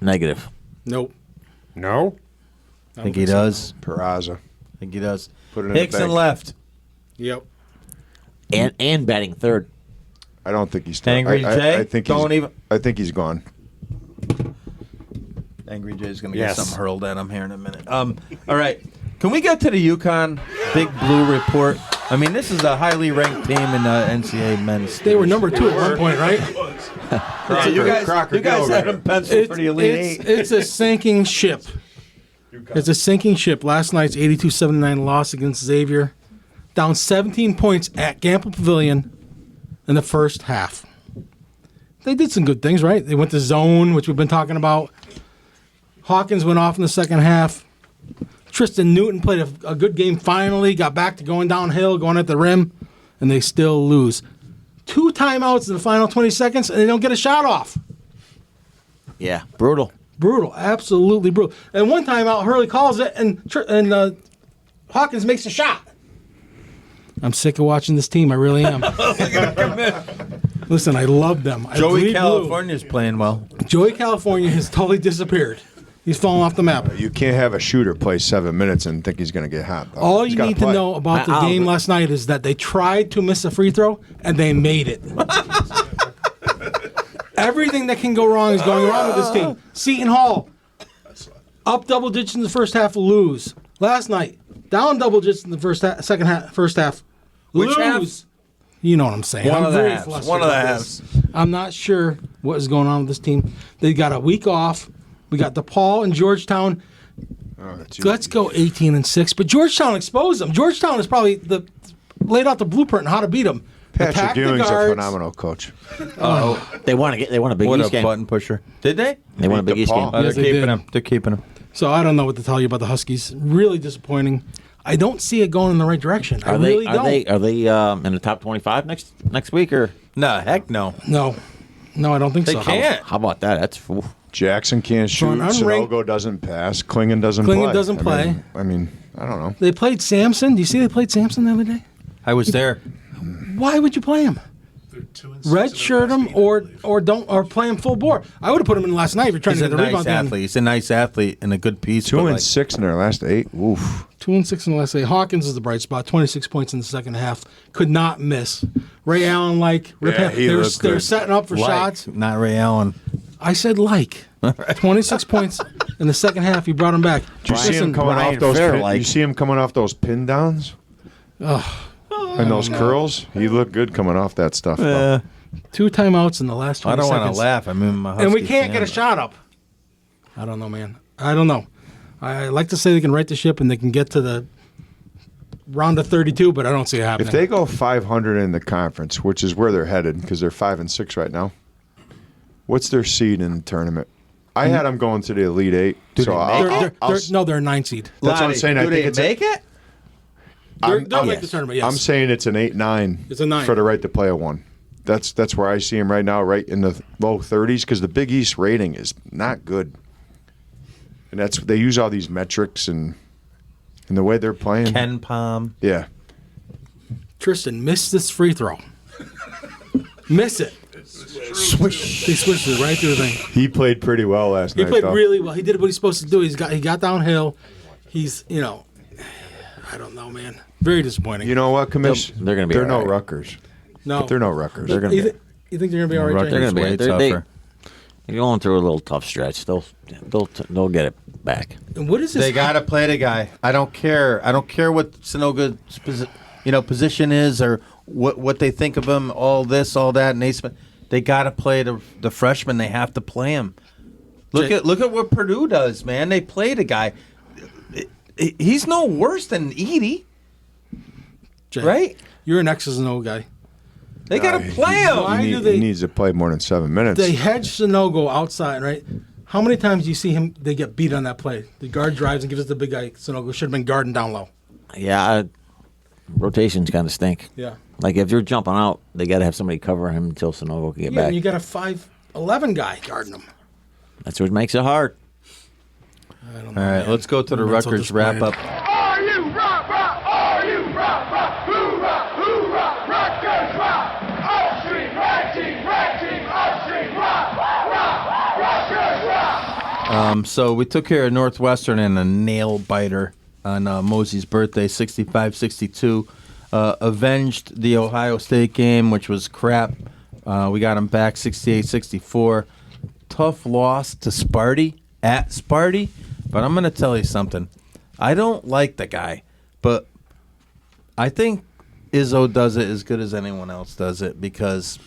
Speaker 3: Negative.
Speaker 4: Nope.
Speaker 6: No.
Speaker 1: I think he does.
Speaker 2: Peraza.
Speaker 1: I think he does.
Speaker 2: Put it in the
Speaker 1: Hickson
Speaker 2: bank.
Speaker 1: left.
Speaker 4: Yep.
Speaker 3: And batting third.
Speaker 2: I don't think he's
Speaker 1: Angry Jay?
Speaker 2: I think
Speaker 1: Don't
Speaker 2: he's,
Speaker 1: even-
Speaker 2: I think he's gone.
Speaker 1: Angry Jay's going to
Speaker 6: Yes.
Speaker 1: get something hurled at him here in a minute. All right. Can we get to the Yukon Big Blue report? I mean, this is a highly ranked team in the NCAA men's.
Speaker 4: They were number 2 at one point, right?
Speaker 1: You guys,
Speaker 2: Crocker,
Speaker 1: you guys
Speaker 2: get over
Speaker 1: had
Speaker 2: it.
Speaker 1: them penciled for the Elite Eight.
Speaker 4: It's a sinking ship. It's a sinking ship. Last night's 82-79 loss against Xavier. Down 17 points at Gamble Pavilion in the first half. They did some good things, right? They went to zone, which we've been talking about. Hawkins went off in the second half. Tristan Newton played a good game finally, got back to going downhill, going at the rim, and they still lose. 2 timeouts in the final 20 seconds, and they don't get a shot off.
Speaker 3: Yeah, brutal.
Speaker 4: Brutal, absolutely brutal. And one timeout, Hurley calls it, and Hawkins makes a shot. I'm sick of watching this team. I really am. Listen, I love them. I
Speaker 1: Joey
Speaker 4: bleed
Speaker 1: California's playing well.
Speaker 4: blue. Joey California has totally disappeared. He's fallen off the map.
Speaker 2: You can't have a shooter play 7 minutes and think he's going to get hot. Though.
Speaker 4: All
Speaker 2: He's
Speaker 4: you
Speaker 2: gotta
Speaker 4: need to
Speaker 2: play.
Speaker 4: know about the
Speaker 3: I'll-
Speaker 4: game last night is that they tried to miss a free throw, and they made it. Everything that can go wrong is going wrong with this team. Seton Hall, up double digits in the first half, lose. Last night, down double digits in the first half,
Speaker 1: Which
Speaker 4: lose.
Speaker 1: half?
Speaker 4: You know what I'm saying.
Speaker 1: One
Speaker 4: I'm
Speaker 1: of the
Speaker 4: very
Speaker 1: halves.
Speaker 4: flustered
Speaker 1: One of the
Speaker 4: about
Speaker 1: halves.
Speaker 4: this. I'm not sure what is going on with this team. They got a week off. We got DePaul and Georgetown.
Speaker 2: Oh, that's you.
Speaker 4: Let's go 18-6. But Georgetown exposed them. Georgetown is probably laid out the blueprint on how to beat them.
Speaker 2: Patrick
Speaker 4: Attack the
Speaker 2: Ewing's a
Speaker 4: guards.
Speaker 2: phenomenal coach.
Speaker 3: They won a Big
Speaker 1: What
Speaker 3: East
Speaker 1: a
Speaker 3: game.
Speaker 1: button pusher. Did they?
Speaker 3: They won a Big
Speaker 2: Beat
Speaker 3: East game.
Speaker 2: DePaul.
Speaker 1: Oh,
Speaker 4: Yes,
Speaker 1: they're
Speaker 4: they
Speaker 1: keeping
Speaker 4: did.
Speaker 1: him. They're keeping him.
Speaker 4: So I don't know what to tell you about the Huskies. Really disappointing. I don't see it going in the right direction. I
Speaker 3: Are they
Speaker 4: really don't.
Speaker 3: are they in the top 25 next week or
Speaker 1: No, heck no.
Speaker 4: No, I don't think
Speaker 1: They
Speaker 4: so.
Speaker 1: can't.
Speaker 3: how about that? That's oof.
Speaker 2: Jackson can't shoot.
Speaker 4: an unranked-
Speaker 2: Sinogo doesn't pass. Klingon doesn't play.
Speaker 4: doesn't play.
Speaker 2: I mean, I don't know.
Speaker 4: They played Samson. Do you see they played Samson the other day?
Speaker 1: I was there.
Speaker 4: Why would you play him?
Speaker 8: They're 2-6 in
Speaker 4: Red
Speaker 8: their
Speaker 4: shirt
Speaker 8: last
Speaker 4: him
Speaker 8: eight,
Speaker 4: or
Speaker 8: I believe.
Speaker 4: play him full bore. I would have put him in last night if you're trying
Speaker 1: He's
Speaker 4: to
Speaker 1: a
Speaker 4: get the
Speaker 1: nice
Speaker 4: rebound.
Speaker 1: athlete. He's a nice athlete and a good piece.
Speaker 2: 2
Speaker 1: but,
Speaker 2: and
Speaker 1: like,
Speaker 2: 6 in their last 8. Oof.
Speaker 4: 2-6 in the last 8. Hawkins is the bright spot. 26 points in the second half. Could not miss. Ray Allen,
Speaker 2: Yeah, he looked
Speaker 4: they're
Speaker 2: good.
Speaker 4: setting up for
Speaker 1: like,
Speaker 4: shots.
Speaker 1: not Ray Allen.
Speaker 4: I said 26 points in the second half. He brought him back.
Speaker 2: Do you see him coming
Speaker 3: Brian
Speaker 2: off those?
Speaker 3: Fair,
Speaker 2: Pin,
Speaker 3: like-
Speaker 2: you see him coming off those pin downs and those curls. He looked good coming off that stuff. though.
Speaker 4: 2 timeouts in the last 20
Speaker 1: I don't
Speaker 4: seconds.
Speaker 1: want to laugh. I mean, my
Speaker 4: And we
Speaker 1: Husky
Speaker 4: can't
Speaker 1: fan,
Speaker 4: get a
Speaker 1: but-
Speaker 4: shot up. I don't know, man. I don't know. I like to say they can right the ship and they can get to the round of 32, but I don't see it happening.
Speaker 2: If they go 500 in the conference, which is where they're headed, because they're 5 and 6 right now, what's their seed in the tournament? I had them going to the Elite Eight. So
Speaker 4: they're a 9 seed.
Speaker 2: That's what I'm
Speaker 1: Loddy,
Speaker 2: saying. I
Speaker 1: do
Speaker 2: think
Speaker 1: they
Speaker 2: it's
Speaker 1: make it?
Speaker 4: They'll make the tournament, yes.
Speaker 2: I'm saying it's an 8-9.
Speaker 4: It's a 9.
Speaker 2: for the right to play a 1. That's where I see him right now, right in the low 30s, because the Big East rating is not good, and they use all these metrics and the way they're playing.
Speaker 1: Ken Palm.
Speaker 2: Yeah,
Speaker 4: Tristan missed this free throw. Miss it.
Speaker 1: Swish.
Speaker 4: He switched it right through the thing.
Speaker 2: he played pretty well last
Speaker 4: He
Speaker 2: night.
Speaker 4: played
Speaker 2: though.
Speaker 4: really well. He did what he's supposed to do. He got downhill. He's, I don't know, man. Very disappointing.
Speaker 2: You know what, Commish?
Speaker 3: They're gonna be
Speaker 2: They're
Speaker 3: all
Speaker 2: no
Speaker 3: right.
Speaker 2: Rutgers.
Speaker 4: no.
Speaker 2: But they're no Rutgers.
Speaker 3: They're gonna
Speaker 4: You,
Speaker 3: be.
Speaker 4: you think they're going to be all right,
Speaker 1: Rutgers.
Speaker 4: Jay?
Speaker 3: They're gonna be.
Speaker 1: way
Speaker 3: They're
Speaker 1: tougher.
Speaker 3: going through a little tough stretch. They'll get it back.
Speaker 4: And what is this?
Speaker 1: They got to play the guy. I don't care. I don't care what Sanogo's position is or what they think of him. All this, all that. Naismith. They got to play the freshman. They have to play him. Look at what Purdue does, man. They play the guy. He's no worse than Edie,
Speaker 4: Jay,
Speaker 1: right?
Speaker 4: You're an X's and O guy.
Speaker 1: They got to play him.
Speaker 4: Why
Speaker 2: He
Speaker 4: do they-
Speaker 2: needs to play more than 7 minutes.
Speaker 4: They hedge Sonogo outside, right? How many times do you see him? They get beat on that play. The guard drives and gives it to the big guy. Sonogo should have been guarding down low.
Speaker 3: Yeah, rotations kind of stink.
Speaker 4: Yeah.
Speaker 3: Like if you're jumping out, they got to have somebody cover him until Sonogo can get
Speaker 4: Yeah,
Speaker 3: back.
Speaker 4: and you got a 5'11" guy guarding him.
Speaker 3: That's what makes it hard.
Speaker 4: I don't know.
Speaker 1: All right, let's go to the
Speaker 4: I'm not so
Speaker 1: Rutgers wrap up.
Speaker 4: disappointed.
Speaker 7: Are you rock, rock? Are you rock, rock? Hoorah, Rutgers rock! All street, red team, all street, rock, Rutgers rock!
Speaker 1: So we took care of Northwestern in a nail biter on Mosey's birthday, 65-62. Avenged the Ohio State game, which was crap. We got him back 68-64. Tough loss to Sparty at Sparty. But I'm going to tell you something. I don't like the guy, but I think Izzo does it as good as anyone else does it because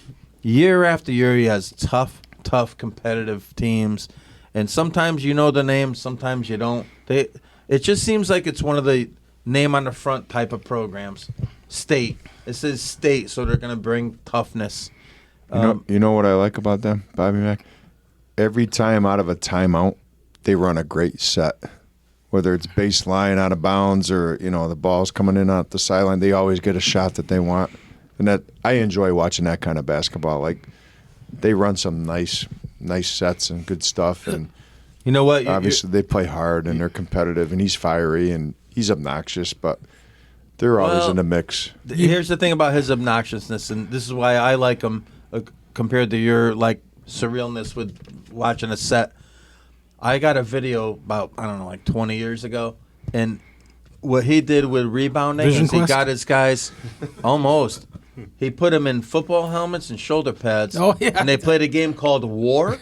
Speaker 1: year after year he has tough competitive teams. And sometimes you know the names, sometimes you don't. It just seems like it's one of the name on the front type of programs. State. It says state, so they're going to bring toughness.
Speaker 2: You know what I like about them, Bobby Mack? Every time out of a timeout, they run a great set. Whether it's baseline out of bounds or, the ball's coming in off the sideline, they always get a shot that they want. And that I enjoy watching that kind of basketball. Like they run some nice sets and good stuff, and
Speaker 1: You know what?
Speaker 2: obviously they play hard and they're competitive, and he's fiery and he's obnoxious, but they're always
Speaker 1: Well,
Speaker 2: in the mix.
Speaker 1: Here's the thing about his obnoxiousness, and this is why I like him compared to your like surrealness with watching a set. I got a video about, I don't know, like 20 years ago, and what he did with rebounding
Speaker 4: Vision
Speaker 1: is he
Speaker 4: Quest?
Speaker 1: got his guys almost. He put them in football helmets and shoulder pads,
Speaker 4: Oh, yeah.
Speaker 1: and they played a game called War.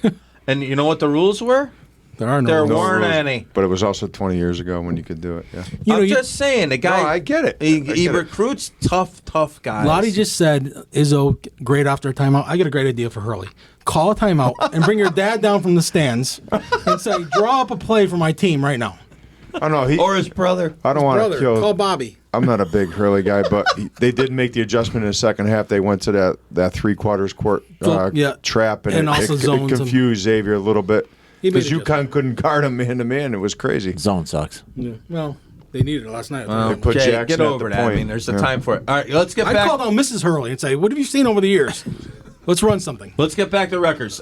Speaker 1: And you know what the rules were?
Speaker 4: There are
Speaker 1: There
Speaker 4: no.
Speaker 1: weren't
Speaker 2: rules.
Speaker 1: any.
Speaker 2: But it was also 20 years ago when you could do it. Yeah.
Speaker 4: You know,
Speaker 1: I'm just saying, the guy.
Speaker 2: No, I get it.
Speaker 1: He,
Speaker 2: I get
Speaker 1: he
Speaker 2: it.
Speaker 1: recruits tough guys.
Speaker 4: Loddy just said Izzo great after a timeout. I got a great idea for Hurley. Call a timeout and bring your dad down from the stands and say, draw up a play for my team right now.
Speaker 2: I don't know.
Speaker 1: or his brother.
Speaker 2: I don't want to
Speaker 4: Brother,
Speaker 2: kill.
Speaker 4: call Bobby.
Speaker 2: I'm not a big Hurley guy, but they did make the adjustment in the second half. They went to that 3/4 court
Speaker 4: Yeah.
Speaker 2: trap, and
Speaker 4: And
Speaker 2: it
Speaker 4: also zones him.
Speaker 2: confused Xavier a little bit
Speaker 4: He made
Speaker 2: because
Speaker 4: adjustment.
Speaker 2: UConn couldn't guard him man to man. It was crazy.
Speaker 3: Zone sucks.
Speaker 4: Yeah. Well, they needed it last night.
Speaker 2: They put
Speaker 1: Jay,
Speaker 2: Jackson
Speaker 1: get
Speaker 2: at
Speaker 1: over
Speaker 2: the
Speaker 1: that.
Speaker 2: point.
Speaker 1: I mean, there's a
Speaker 2: Yeah.
Speaker 1: time for it. All right, let's get
Speaker 4: I'd
Speaker 1: back.
Speaker 4: call down Mrs. Hurley and say, what have you seen over the years? Let's run something.
Speaker 1: Let's get back to records.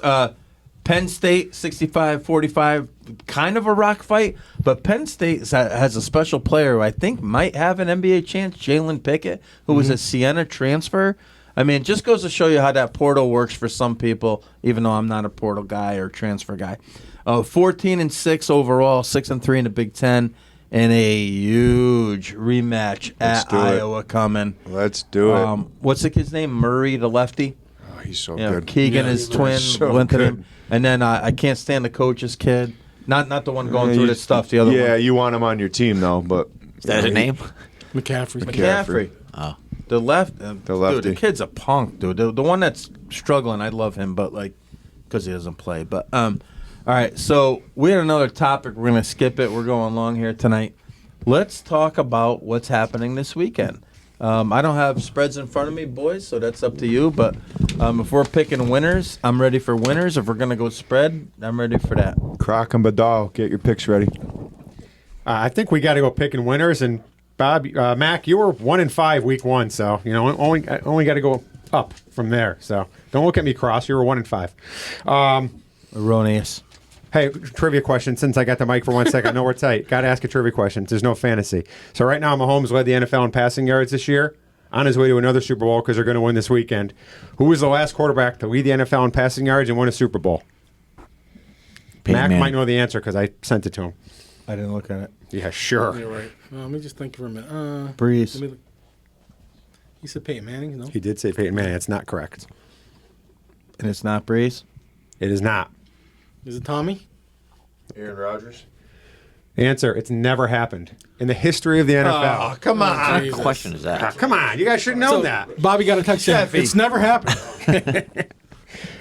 Speaker 1: Penn State 65-45, kind of a rock fight, but Penn State has a special player who I think might have an NBA chance, Jalen Pickett, who was a Siena transfer. I mean, it just goes to show you how that portal works for some people, even though I'm not a portal guy or transfer guy. 14-6 overall, 6-3 in the Big Ten, and a huge rematch
Speaker 2: Let's
Speaker 1: at
Speaker 2: do it.
Speaker 1: Iowa coming.
Speaker 2: Let's do it.
Speaker 1: What's the kid's name? Murray, the lefty.
Speaker 2: Oh, he's so
Speaker 1: Yeah,
Speaker 2: good.
Speaker 1: Keegan,
Speaker 4: Yeah,
Speaker 1: his
Speaker 4: he's
Speaker 1: twin,
Speaker 2: so
Speaker 1: went to
Speaker 2: good.
Speaker 1: him. And then I can't stand the coach's kid. Not the one going through this stuff. The other
Speaker 2: Yeah,
Speaker 1: one.
Speaker 2: you want him on your team though, but
Speaker 3: Is that his name?
Speaker 4: McCaffrey.
Speaker 1: McCaffrey.
Speaker 3: Oh.
Speaker 1: The left.
Speaker 2: The lefty.
Speaker 1: Dude, the kid's a punk, dude. The one that's struggling, I love him, but like, because he doesn't play. But all right. So we had another topic. We're gonna skip it. We're going long here tonight. Let's talk about what's happening this weekend. I don't have spreads in front of me, boys, so that's up to you. But if we're picking winners, I'm ready for winners. If we're going to go spread, I'm ready for that.
Speaker 2: Croc and Badal, get your picks ready.
Speaker 6: I think we got to go picking winners. And Bob, Mac, you were 1-5 week one, so you know only got to go up from there. So don't look at me cross. You were 1-5.
Speaker 1: Erroneous.
Speaker 6: Hey, trivia question. Since I got the mic for 1 second, I know we're tight. Got to ask a trivia question. There's no fantasy. So right now, Mahomes led the NFL in passing yards this year. On his way to another Super Bowl because they're going to win this weekend. Who was the last quarterback to lead the NFL in passing yards and win a Super Bowl?
Speaker 3: Peyton
Speaker 6: Mac
Speaker 3: Manning.
Speaker 6: might know the answer because I sent it to him.
Speaker 1: I didn't look at it.
Speaker 6: Yeah, sure.
Speaker 4: You're right. Let me just think for a minute.
Speaker 1: Breeze.
Speaker 4: Let me look. You said Peyton Manning, no?
Speaker 6: He did say Peyton Manning. That's not correct.
Speaker 1: And it's not Breeze?
Speaker 6: It is not.
Speaker 4: Is it Tommy?
Speaker 2: Aaron Rodgers.
Speaker 6: Answer, it's never happened. In the history of the NFL.
Speaker 1: Oh, come on.
Speaker 4: Jesus.
Speaker 3: What question is that?
Speaker 6: Come on, you guys should know
Speaker 4: So,
Speaker 6: that.
Speaker 4: Bobby got a text saying,
Speaker 1: Jeffy.
Speaker 4: it's never happened.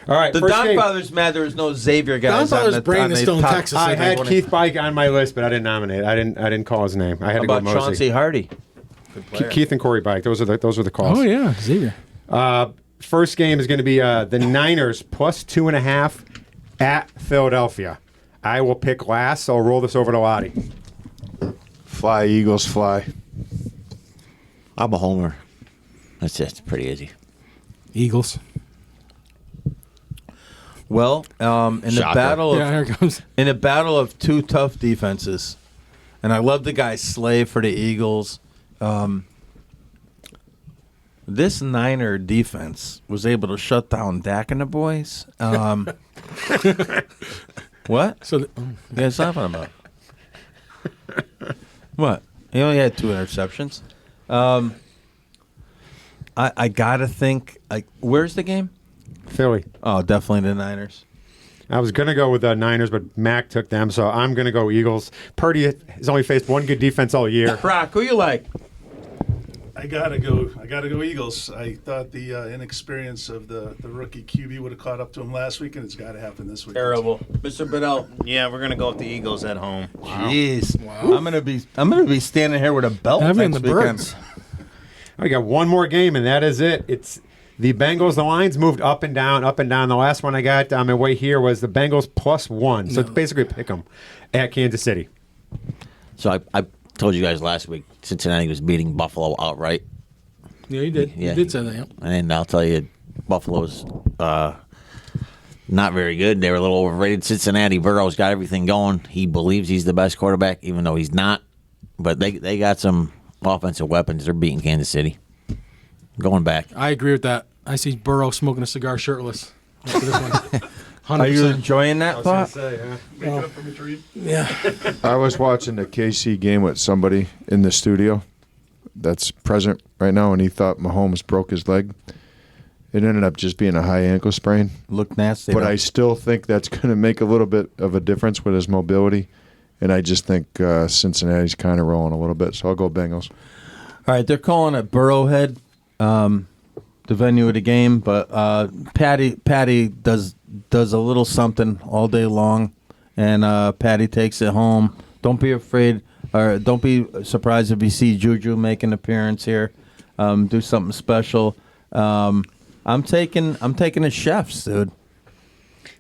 Speaker 6: All right,
Speaker 1: The
Speaker 6: first
Speaker 1: Don
Speaker 6: game.
Speaker 1: Father's mad there was no Xavier guys.
Speaker 4: Don Father's
Speaker 1: on the,
Speaker 4: brain
Speaker 1: on
Speaker 4: is
Speaker 1: the
Speaker 4: still in
Speaker 1: top
Speaker 4: Texas.
Speaker 6: I
Speaker 1: six.
Speaker 6: had Keith Bike on my list, but I didn't nominate. I didn't call his name. I had
Speaker 1: How
Speaker 6: to go
Speaker 1: about
Speaker 6: Mosey.
Speaker 1: Chauncey Hardy?
Speaker 6: Keith and Corey Bike. Those were the calls.
Speaker 4: Oh, yeah, Xavier.
Speaker 6: First game is going to be the Niners plus 2.5 at Philadelphia. I will pick last, so I'll roll this over to Loddy.
Speaker 2: Fly, Eagles, fly.
Speaker 3: I'm a homer. That's it. It's pretty easy.
Speaker 4: Eagles.
Speaker 1: Well, in the
Speaker 3: Shocker.
Speaker 1: battle
Speaker 4: Yeah, here it comes.
Speaker 1: in a battle of two tough defenses, and I love the guy Slay for the Eagles. This Niner defense was able to shut down Dak and the boys. What?
Speaker 4: So,
Speaker 1: You guys laughing about? What? He only had 2 interceptions. I gotta think. Where's the game?
Speaker 6: Philly.
Speaker 1: Oh, definitely the Niners.
Speaker 6: I was going to go with the Niners, but Mac took them, so I'm going to go Eagles. Purdy has only faced one good defense all year.
Speaker 1: Brock, who you like?
Speaker 8: I gotta go Eagles. I thought the inexperience of the rookie QB would have caught up to him last week, and it's got to happen this week.
Speaker 1: Terrible, Mr. Bedell.
Speaker 5: Yeah, we're gonna go with the Eagles at home.
Speaker 1: Jeez, I'm gonna be standing here with a belt
Speaker 4: Have you in
Speaker 1: next
Speaker 4: the
Speaker 1: weekend.
Speaker 4: birds.
Speaker 6: We got one more game, and that is it. It's the Bengals. The lines moved up and down, up and down. The last one I got on my way here was the Bengals +1. So it's basically pick them at Kansas City.
Speaker 3: So I told you guys last week Cincinnati was beating Buffalo outright.
Speaker 4: Yeah, he did.
Speaker 3: Yeah.
Speaker 4: He did say that. Yeah.
Speaker 3: And I'll tell you, Buffalo's not very good. They were a little overrated. Cincinnati, Burrow's got everything going. He believes he's the best quarterback, even though he's not. But they got some offensive weapons. They're beating Kansas City. Going back.
Speaker 4: I agree with that. I see Burrow smoking a cigar shirtless. After this one. 100%.
Speaker 1: Are you enjoying that thought?
Speaker 8: Make it up from a dream.
Speaker 4: Yeah.
Speaker 2: I was watching the KC game with somebody in the studio that's present right now, and he thought Mahomes broke his leg. It ended up just being a high ankle sprain.
Speaker 1: Look nasty.
Speaker 2: But
Speaker 1: though.
Speaker 2: I still think that's going to make a little bit of a difference with his mobility. And I just think Cincinnati's kind of rolling a little bit. So I'll go Bengals.
Speaker 1: All right, they're calling it Burrowhead, the venue of the game, but Patty does a little something all day long, and Patty takes it home. Don't be afraid, or don't be surprised if you see Juju make an appearance here. Do something special. I'm taking the Chefs, dude.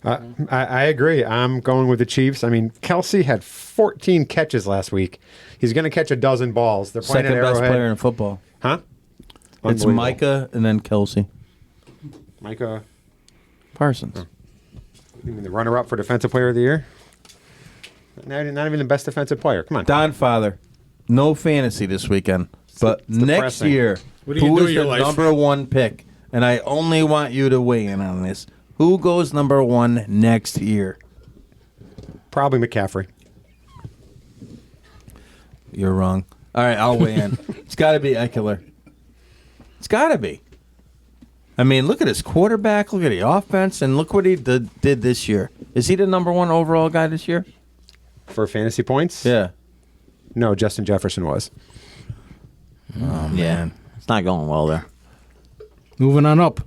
Speaker 6: I agree. I'm going with the Chiefs. I mean, Kelsey had 14 catches last week. He's going to catch a dozen balls. They're playing
Speaker 1: Second
Speaker 6: at
Speaker 1: best
Speaker 6: Arrowhead.
Speaker 1: player in football.
Speaker 6: Huh?
Speaker 1: It's
Speaker 6: Unbelievable.
Speaker 1: Micah and then Kelsey
Speaker 6: Micah.
Speaker 1: Parsons.
Speaker 6: You mean the runner-up for Defensive Player of the Year? Not even the best defensive player. Come on.
Speaker 1: Don Father, no fantasy this weekend, but
Speaker 6: it's
Speaker 1: next
Speaker 6: depressing.
Speaker 1: year,
Speaker 4: What are you
Speaker 1: who
Speaker 4: gonna do
Speaker 1: is
Speaker 4: with your
Speaker 1: the
Speaker 4: life?
Speaker 1: number one pick? And I only want you to weigh in on this. Who goes number one next year?
Speaker 6: Probably McCaffrey.
Speaker 1: You're wrong. All right, I'll weigh in. It's got to be Eckler. It's got to be. I mean, look at his quarterback. Look at the offense, and look what he did this year. Is he the number one overall guy this year?
Speaker 6: For fantasy points?
Speaker 1: Yeah.
Speaker 6: No, Justin Jefferson was.
Speaker 1: Oh
Speaker 3: Yeah.
Speaker 1: man.
Speaker 3: It's not going well there.
Speaker 4: Moving on up.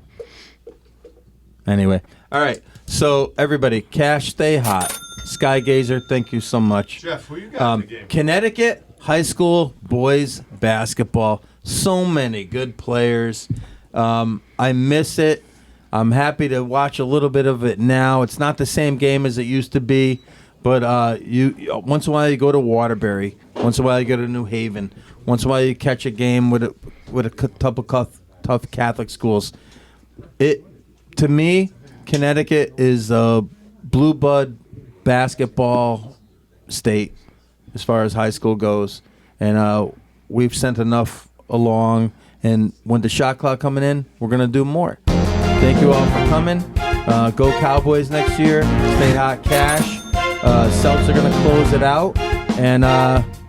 Speaker 1: Anyway, all right. So everybody, Cash, stay hot. Sky Gazer, thank you so much.
Speaker 2: Jeff, who you got in the game?
Speaker 1: Connecticut high school boys basketball. So many good players. I miss it. I'm happy to watch a little bit of it now. It's not the same game as it used to be, but you once in a while you go to Waterbury. Once in a while you go to New Haven. Once in a while you catch a game with a couple tough Catholic schools. To me, Connecticut is a blue blood basketball state as far as high school goes, and we've sent enough along. And when the shot clock coming in, we're gonna do more. Thank you all for coming. Go Cowboys next year. Stay hot, Cash. Celtics are gonna close it out, and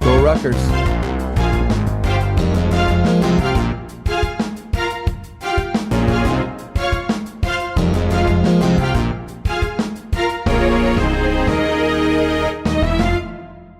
Speaker 1: go Rutgers.